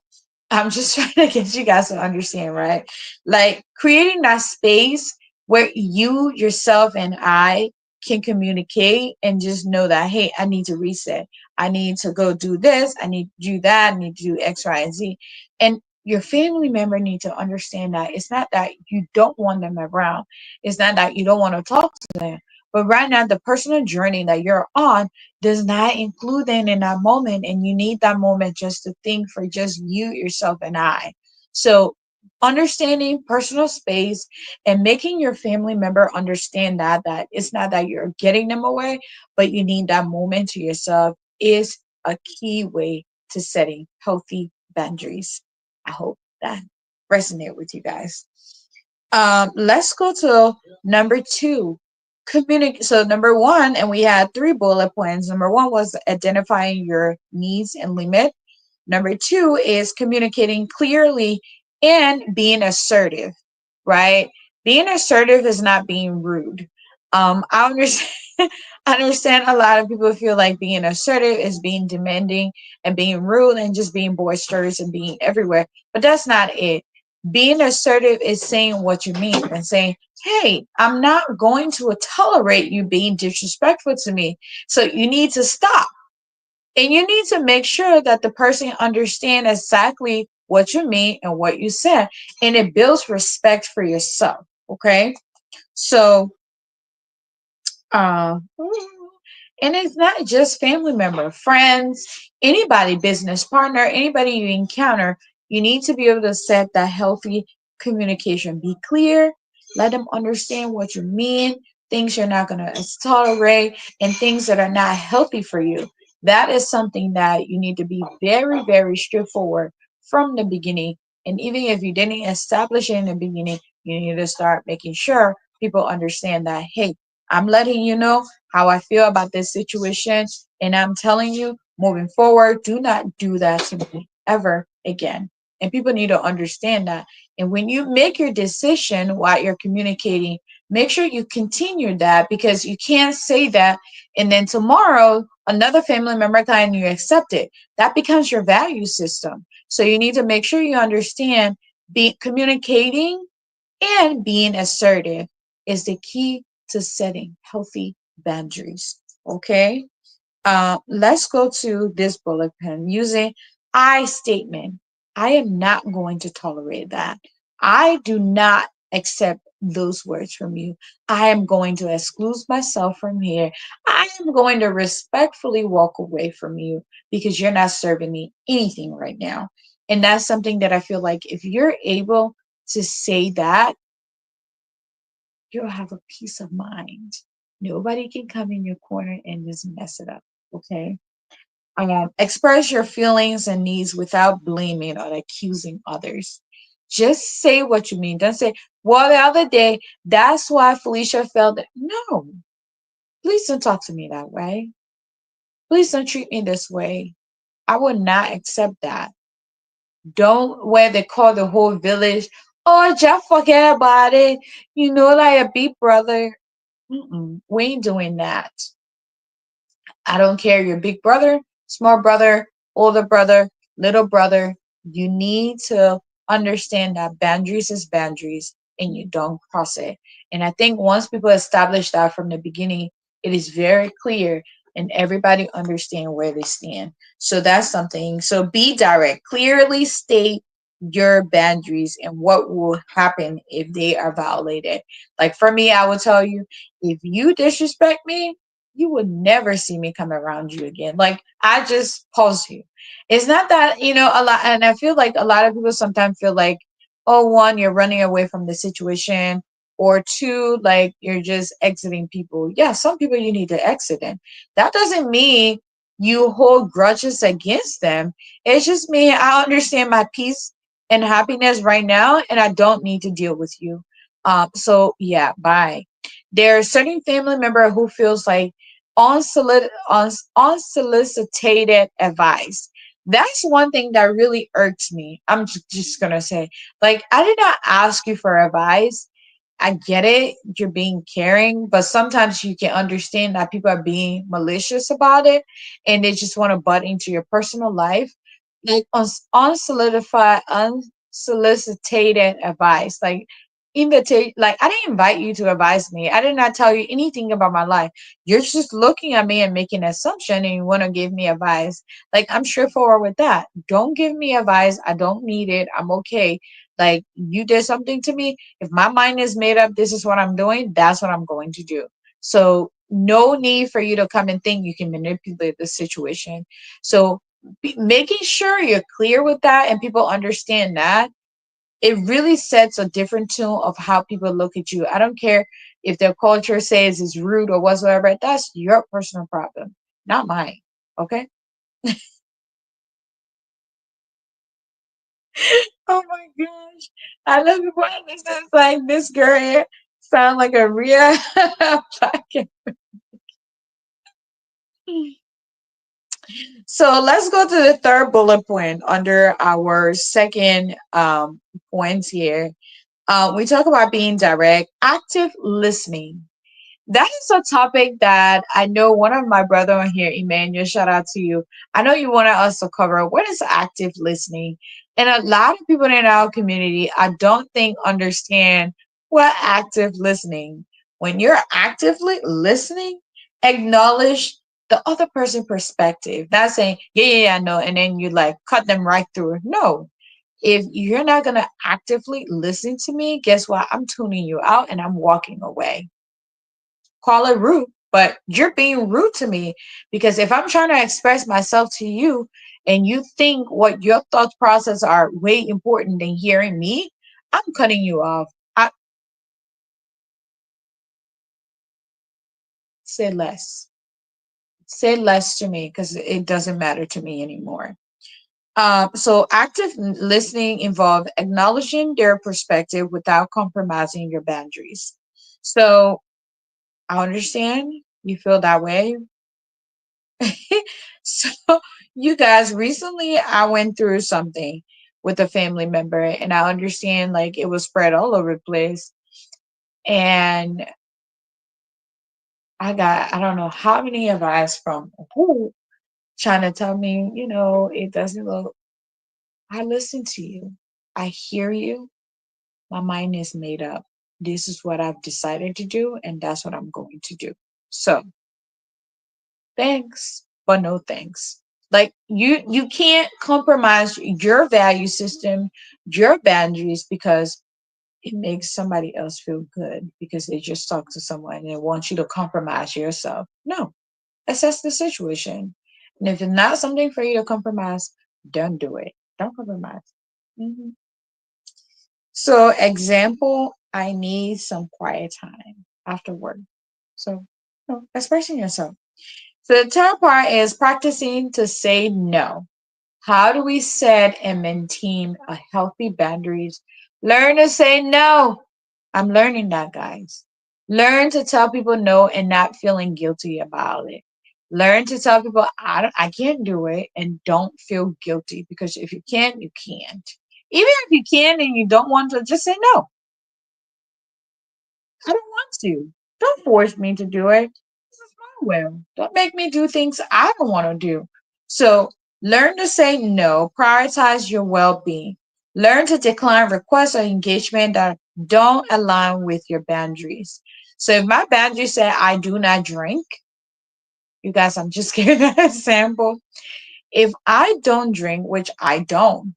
I'm just trying to get you guys to understand, right? Like creating that space where you, yourself, and I can communicate and just know that, hey, I need to reset. I need to go do this. I need to do that. I need to do X, Y, and Z. And your family member need to understand that it's not that you don't want them around. It's not that you don't want to talk to them. But right now, the personal journey that you're on does not include them in that moment, and you need that moment just to think for just you, yourself, and I. So understanding personal space and making your family member understand that it's not that you're getting them away, but you need that moment to yourself is a key way to setting healthy boundaries. I hope that resonate with you guys. Let's go to number two. Communicate. So number one, and we had three bullet points. Number one was identifying your needs and limit. Number two is communicating clearly and being assertive, right? Being assertive is not being rude. I understand. I understand a lot of people feel like being assertive is being demanding and being rude and just being boisterous and being everywhere, but that's not it. Being assertive is saying what you mean and saying, hey, I'm not going to tolerate you being disrespectful to me. So you need to stop. And you need to make sure that the person understands exactly what you mean and what you said. And it builds respect for yourself. Okay. So, uh, and it's not just family member, friends, anybody, business partner, anybody you encounter, you need to be able to set that healthy communication. Be clear, let them understand what you mean, things you're not going to tolerate, and things that are not healthy for you. That is something that you need to be very, very straightforward from the beginning. And even if you didn't establish it in the beginning, you need to start making sure people understand that, hey, I'm letting you know how I feel about this situation. And I'm telling you, moving forward, do not do that to me ever again. And people need to understand that. And when you make your decision while you're communicating, make sure you continue that, because you can't say that and then tomorrow another family member comes and you accept it. That becomes your value system. So you need to make sure you understand be communicating and being assertive is the key to setting healthy boundaries. Okay. Let's go to this bullet point using I statement. I am not going to tolerate that. I do not accept those words from you. I am going to exclude myself from here. I am going to respectfully walk away from you because you're not serving me anything right now. And that's something that I feel like if you're able to say that, you'll have a peace of mind. Nobody can come in your corner and just mess it up. Okay. Express your feelings and needs without blaming or accusing others. Just say what you mean. Don't say, well, the other day, that's why Felicia felt that. No, please don't talk to me that way. Please don't treat me this way. I would not accept that. Don't where they call the whole village. Oh, just forget about it. You know, like a big brother. Mm-mm, we ain't doing that. I don't care your big brother, small brother, older brother, little brother. You need to understand that boundaries is boundaries and you don't cross it. And I think once people establish that from the beginning, it is very clear and everybody understand where they stand. So that's something. So be direct, clearly state your boundaries and what will happen if they are violated. Like for me, I will tell you, if you disrespect me, you would never see me come around you again. Like I just pause you. It's not that, a lot, and I feel like a lot of people sometimes feel like, oh, one, you're running away from the situation, or two, like you're just exiting people. Yeah, some people you need to exit them. That doesn't mean you hold grudges against them. It's just me. I understand my peace and happiness right now, and I don't need to deal with you. So yeah, bye. There's certain family member who feels like unsolicited advice. That's one thing that really irks me. I'm just gonna say, like, I did not ask you for advice. I get it, you're being caring, but sometimes you can understand that people are being malicious about it and they just want to butt into your personal life. Like unsolicited advice. Like like I didn't invite you to advise me. I did not tell you anything about my life. You're just looking at me and making an assumption and you want to give me advice. Like I'm straightforward with that. Don't give me advice. I don't need it. I'm okay. Like you did something to me. If my mind is made up, this is what I'm doing, that's what I'm going to do. So no need for you to come and think you can manipulate the situation. So making sure you're clear with that and people understand that, it really sets a different tone of how people look at you. I don't care if their culture says it's rude or whatsoever. That's your personal problem, not mine. Okay. Oh my gosh. I love it when this is like this girl here sound like a real podcast. So let's go to the third bullet point under our second points here. We talk about being direct, active listening. That is a topic that I know one of my brother on here, Emmanuel, shout out to you. I know you wanted us to cover what is active listening. And a lot of people in our community, I don't think understand what active listening. When you're actively listening, acknowledge the other person's perspective. Not saying, yeah, yeah, yeah, no, and then you like cut them right through. No. If you're not gonna actively listen to me, guess what? I'm tuning you out and I'm walking away. Call it rude, but you're being rude to me because if I'm trying to express myself to you and you think what your thought process are way important than hearing me, I'm cutting you off. I say less. Say less to me because it doesn't matter to me anymore. So active listening involves acknowledging their perspective without compromising your boundaries. So I understand you feel that way. So, you guys, recently I went through something with a family member, and I understand like it was spread all over the place. And I don't know how many advice from who trying to tell me, it doesn't look. I listen to you, I hear you, my mind is made up. This is what I've decided to do, and that's what I'm going to do. So, thanks, but no thanks. Like you can't compromise your value system, your boundaries because it makes somebody else feel good because they just talk to someone and they want you to compromise yourself. No, assess the situation. And if it's not something for you to compromise, don't do it. Don't compromise. Mhm. So, example, I need some quiet time after work. So, expressing yourself. So the third part is practicing to say no. How do we set and maintain a healthy boundaries? Learn to say no. I'm learning that, guys. Learn to tell people no and not feeling guilty about it. Learn to tell people I can't do it and don't feel guilty because if you can't, you can't. Even if you can and you don't want to, just say no. I don't want to. Don't force me to do it. This is my will. Don't make me do things I don't want to do. So learn to say no, prioritize your well being. Learn to decline requests or engagement that don't align with your boundaries. So if my boundaries say I do not drink, you guys, I'm just giving an example. If I don't drink, which I don't,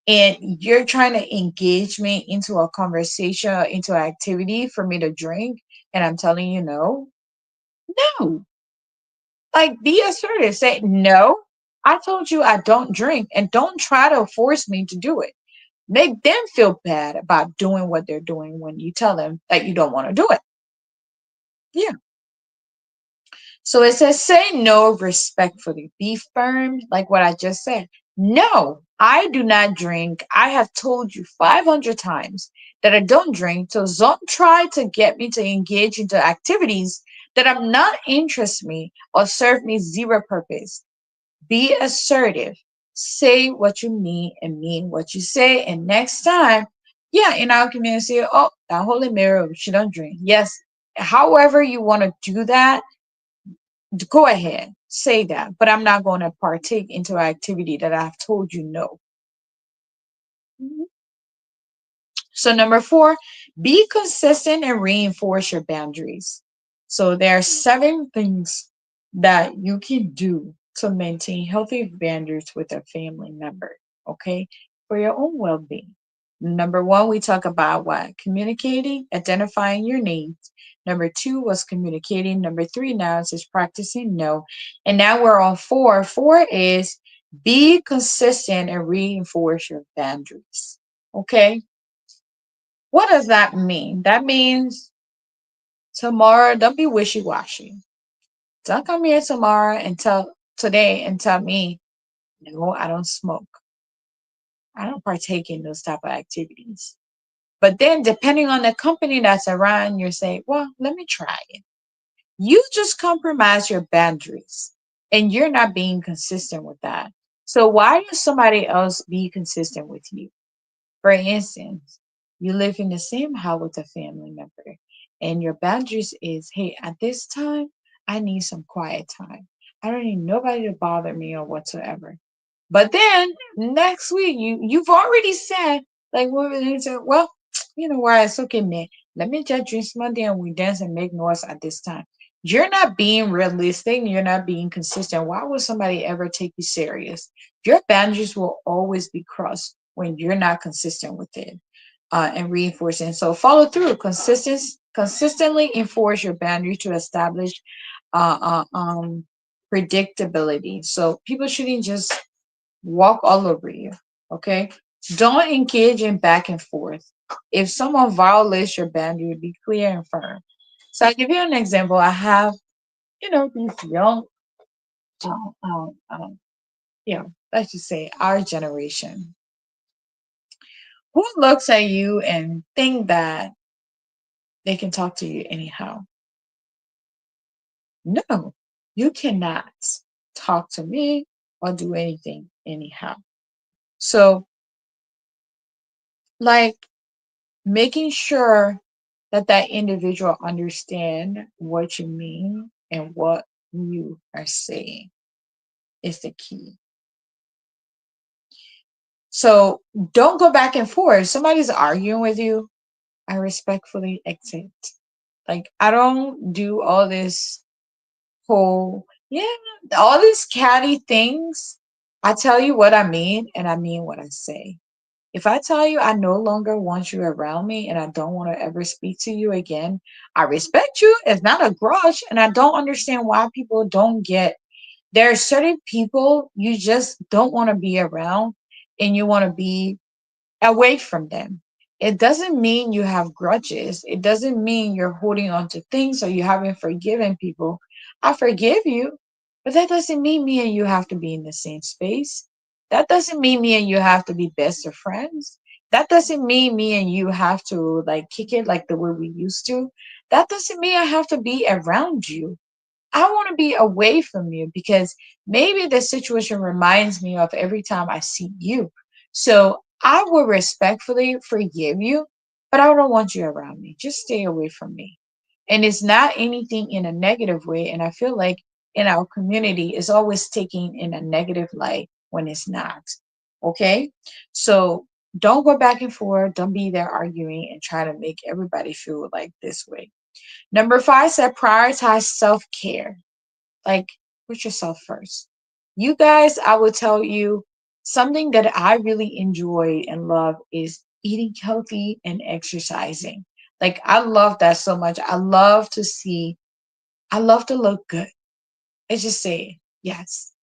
and you're trying to engage me into a conversation or into an activity for me to drink, and I'm telling you no, no. Like be assertive. Say no. I told you I don't drink, and don't try to force me to do it. Make them feel bad about doing what they're doing when you tell them that you don't want to do it. Yeah. So it says, say no respectfully. Be firm, like what I just said. No, I do not drink. I have told you 500 times that I don't drink. So don't try to get me to engage into activities that I'm not interested me or serve me zero purpose. Be assertive. say what you mean what you say. And next time, yeah, in our community, oh, that Holy Mary, she don't drink. Yes, however you want to do that, go ahead, say that. But I'm not going to partake into an activity that I've told you no. Mhm. So number four, be consistent and reinforce your boundaries. So there are seven things that you can do to maintain healthy boundaries with a family member, okay, for your own well-being. Number one, we talk about what? Communicating, identifying your needs. Number two was communicating. Number three now is just practicing no. And now we're on four. Four is be consistent and reinforce your boundaries. Okay. What does that mean? That means tomorrow, don't be wishy washy. Don't come here tomorrow and tell today and tell me, no, I don't smoke. I don't partake in those type of activities. But then, depending on the company that's around, you say, well, let me try it. You just compromise your boundaries and you're not being consistent with that. So, why does somebody else be consistent with you? For instance, you live in the same house with a family member, and your boundaries is, hey, at this time, I need some quiet time. I don't need nobody to bother me or whatsoever. But then next week, you've already said, like, well, you know what? It's okay, man. Let me just drink Monday and we dance and make noise at this time. You're not being realistic. You're not being consistent. Why would somebody ever take you serious? Your boundaries will always be crossed when you're not consistent with it and reinforcing. So follow through. Consistently enforce your boundary to establish predictability. So people shouldn't just walk all over you. Okay. Don't engage in back and forth. If someone violates your boundary, be clear and firm. So I'll give you an example. I have, these young, um, um, um, let's just say our generation who looks at you and think that they can talk to you anyhow. No, you cannot talk to me or do anything anyhow. So, like, making sure that that individual understand what you mean and what you are saying is the key. So don't go back and forth. Somebody's arguing with you, I respectfully exit. Like, I don't do all this whole, yeah, all these catty things. I tell you what I mean and I mean what I say. If I tell you I no longer want you around me and I don't want to ever speak to you again, I respect you. It's not a grudge. And I don't understand why people don't get. There are certain people you just don't want to be around and you want to be away from them. It doesn't mean you have grudges. It doesn't mean you're holding on to things or you haven't forgiven people. I forgive you, but that doesn't mean me and you have to be in the same space. That doesn't mean me and you have to be best of friends. That doesn't mean me and you have to like kick it like the way we used to. That doesn't mean I have to be around you. I want to be away from you because maybe the situation reminds me of every time I see you. So I will respectfully forgive you, but I don't want you around me. Just stay away from me. And it's not anything in a negative way. And I feel like in our community, it's always taken in a negative light when it's not. Okay. So don't go back and forth. Don't be there arguing and try to make everybody feel like this way. Number five said prioritize self care. Like, put yourself first. You guys, I will tell you something that I really enjoy and love is eating healthy and exercising. Like, I love that so much. I love to look good. I just say, yes.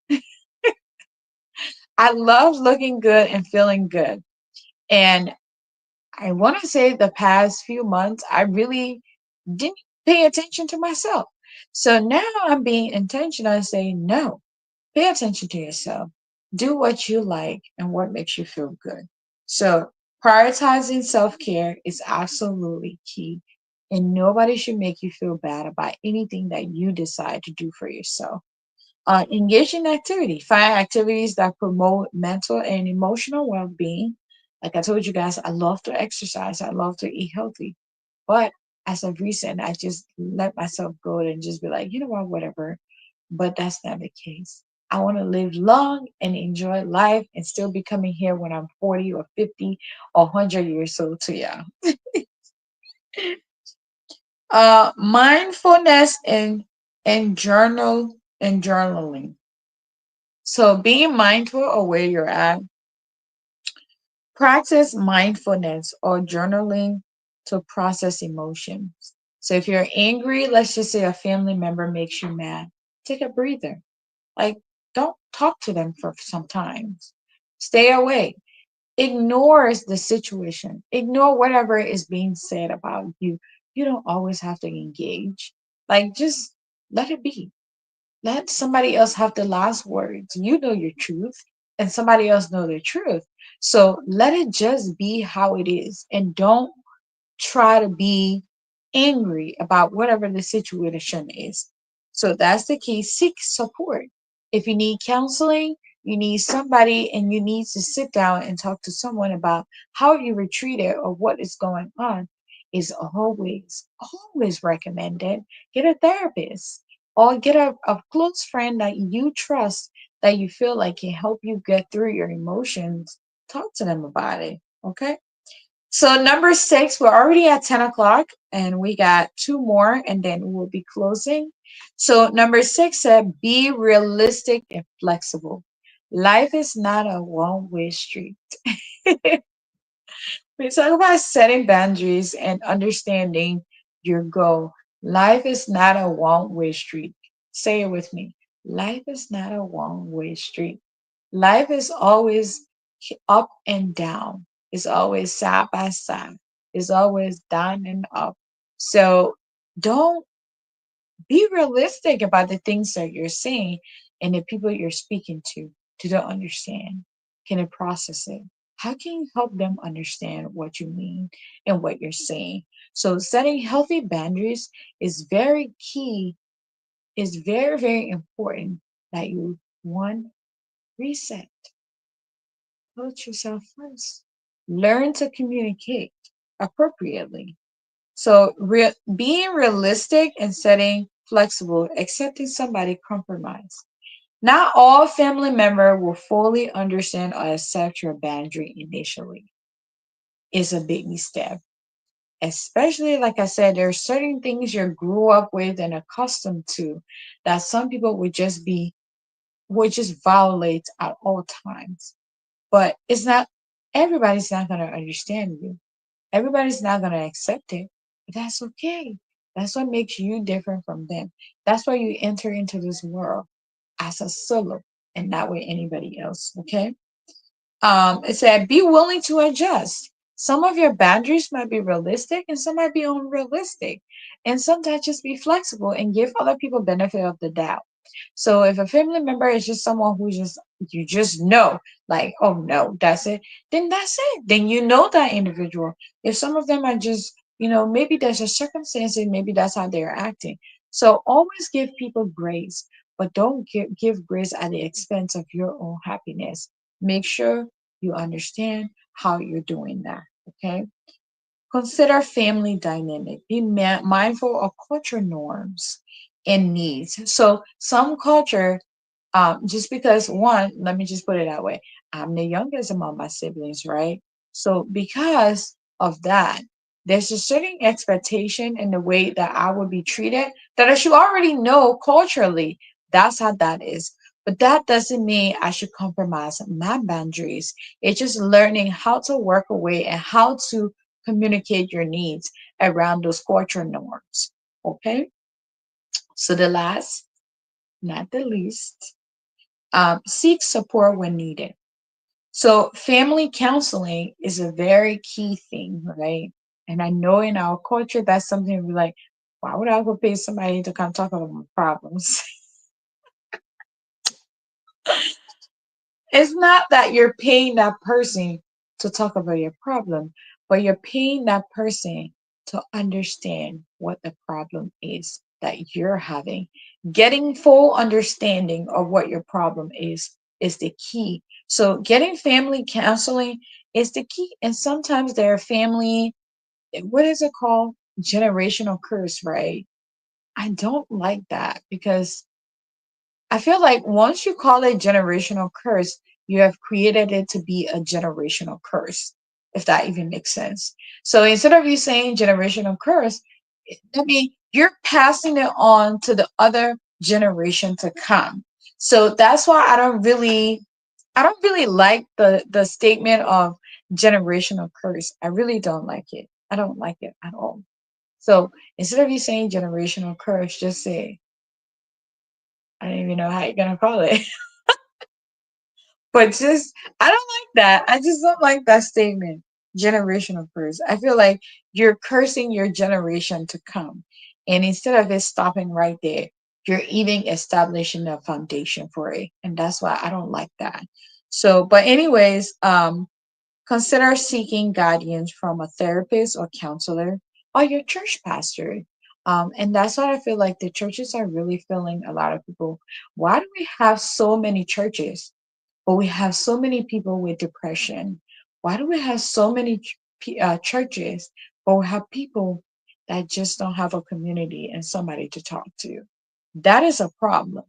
I love looking good and feeling good. And I want to say the past few months, I really didn't pay attention to myself. So now I'm being intentional and saying, no, pay attention to yourself. Do what you like and what makes you feel good. So prioritizing self care is absolutely key. And nobody should make you feel bad about anything that you decide to do for yourself. Engage in activity. Find activities that promote mental and emotional well-being. Like I told you guys, I love to exercise. I love to eat healthy. But as of recent, I just let myself go and just be like, you know what, whatever. But that's not the case. I want to live long and enjoy life and still be coming here when I'm 40 or 50 or 100 years old to you. Mindfulness and journaling. So being mindful of where you're at, practice mindfulness or journaling to process emotions. So if you're angry, let's just say a family member makes you mad, take a breather. Like, don't talk to them for some time. Stay away. Ignores the situation. Ignore whatever is being said about you. You don't always have to engage. Like, just let it be. Let somebody else have the last words. You know your truth, and somebody else know their truth. So let it just be how it is, and don't try to be angry about whatever the situation is. So that's the key. Seek support. If you need counseling, you need somebody and you need to sit down and talk to someone about how you were treated or what is going on, is always recommended. Get a therapist or get a close friend that you trust, that you feel like can help you get through your emotions. Talk to them about it. Okay. So number six, we're already at 10 o'clock and we got two more and then we'll be closing. So number six said, be realistic and flexible. Life is not a one-way street. We talk about setting boundaries and understanding your goal. Life is not a one-way street. Say it with me. Life is not a one-way street. Life is always up and down. It's always side by side. It's always down and up. So don't, be realistic about the things that you're saying and the people you're speaking to don't understand. Can it process it? How can you help them understand what you mean and what you're saying? So setting healthy boundaries is very key, is very, very important that you one reset, put yourself first, learn to communicate appropriately. So being realistic and setting flexible, accepting somebody compromise. Not all family member will fully understand or accept your boundary initially. It's a big step. Especially like I said, there are certain things you grew up with and accustomed to that some people would just violate at all times. But it's not, everybody's not gonna understand you. Everybody's not going to accept it, but that's okay. That's what makes you different from them. That's why you enter into this world as a solo and not with anybody else. Okay. It said, be willing to adjust. Some of your boundaries might be realistic and some might be unrealistic. And sometimes just be flexible and give other people benefit of the doubt. So if a family member is just someone who just, you just know, like, oh no, that's it, then that's it. Then you know that individual. If some of them are just, maybe there's a circumstance and maybe that's how they're acting. So always give people grace, but don't give grace at the expense of your own happiness. Make sure you understand how you're doing that. Okay. Consider family dynamic. Be mindful of culture norms and needs. So some culture, just because one, let me just put it that way. I'm the youngest among my siblings, right? So because of that, there's a certain expectation in the way that I would be treated that I should already know culturally. That's how that is. But that doesn't mean I should compromise my boundaries. It's just learning how to work away and how to communicate your needs around those cultural norms. Okay. So the last, not the least, seek support when needed. So family counseling is a very key thing, right? And I know in our culture that's something we're like, why would I go pay somebody to come talk about my problems? It's not that you're paying that person to talk about your problem, but you're paying that person to understand what the problem is. that you're having. Getting full understanding of what your problem is the key. So getting family counseling is the key. And sometimes there are family, what is it called? Generational curse, right? I don't like that because I feel like once you call it generational curse, you have created it to be a generational curse, if that even makes sense. So instead of you saying generational curse, I mean, you're passing it on to the other generation to come. So that's why I don't really like the statement of generational curse. I really don't like it. I don't like it at all. So instead of you saying generational curse, just say, I don't even know how you're gonna call it. But just, I don't like that. I just don't like that statement. Generational curse. I feel like you're cursing your generation to come. And instead of it stopping right there, you're even establishing a foundation for it. And that's why I don't like that. So, but anyways, consider seeking guidance from a therapist or counselor or your church pastor. And that's what I feel like the churches are really feeling a lot of people. Why do we have so many churches? But we have so many people with depression. Why do we have so many churches, but we have people that just don't have a community and somebody to talk to? That is a problem.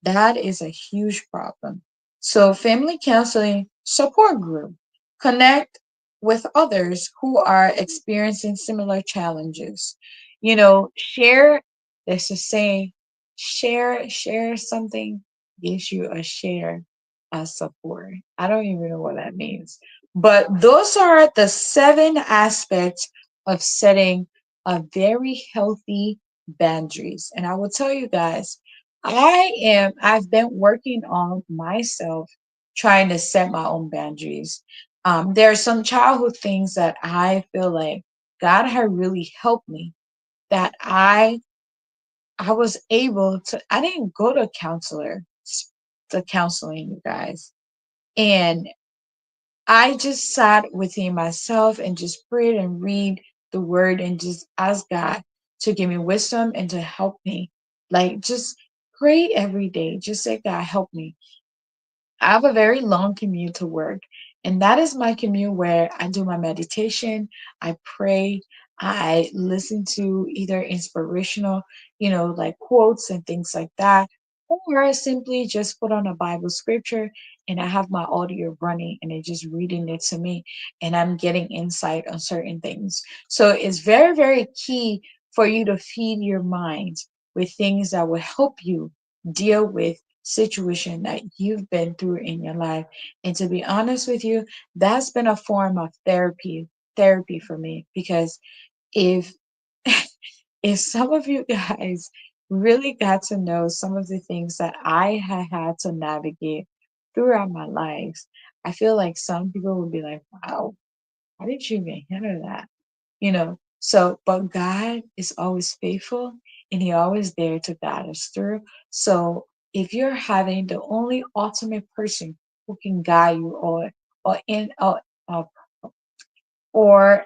That is a huge problem. So, family counseling support group, connect with others who are experiencing similar challenges. Share, let's just say, share something gives you a share of support. I don't even know what that means. But those are the 7 aspects of setting a very healthy boundaries. And I will tell you guys, I've been working on myself trying to set my own boundaries. There are some childhood things that I feel like God had really helped me that I was able to. I didn't go to counseling, you guys. And I just sat within myself and just prayed and read the word and just ask God to give me wisdom and to help me. Like, just pray every day. Just say, God, help me. I have a very long commute to work, and that is my commute where I do my meditation, I pray, I listen to either inspirational, like quotes and things like that, or I simply just put on a Bible scripture and I have my audio running and it just reading it to me, and I'm getting insight on certain things. So it's very, very key for you to feed your mind with things that will help you deal with situation that you've been through in your life. And to be honest with you, that's been a form of therapy for me because if if some of you guys really got to know some of the things that I have had to navigate throughout my life, I feel like some people would be like, wow, how did you even handle that? But God is always faithful and He always there to guide us through. So if you're having the only ultimate person who can guide you or in uh, or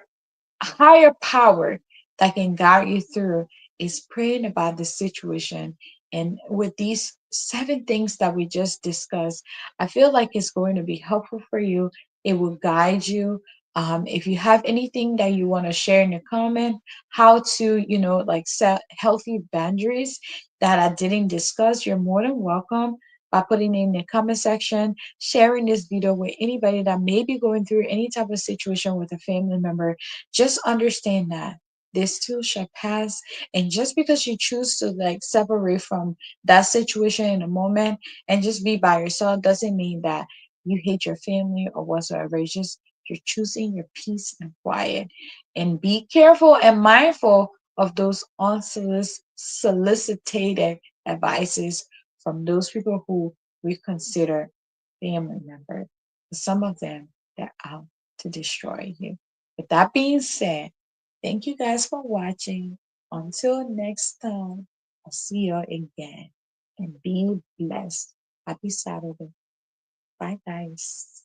higher power that can guide you through is praying about the situation. And with these 7 things that we just discussed, I feel like it's going to be helpful for you. It will guide you. If you have anything that you want to share in the comment, how to, like set healthy boundaries that I didn't discuss, you're more than welcome by putting it in the comment section, sharing this video with anybody that may be going through any type of situation with a family member. Just understand that this too shall pass. And just because you choose to like separate from that situation in a moment and just be by yourself doesn't mean that you hate your family or whatsoever. It's just you're choosing your peace and quiet. And be careful and mindful of those unsolicited advices from those people who we consider family members. Some of them, they're out to destroy you. With that being said, thank you guys for watching. Until next time, I'll see you again and be blessed. Happy Saturday. Bye, guys.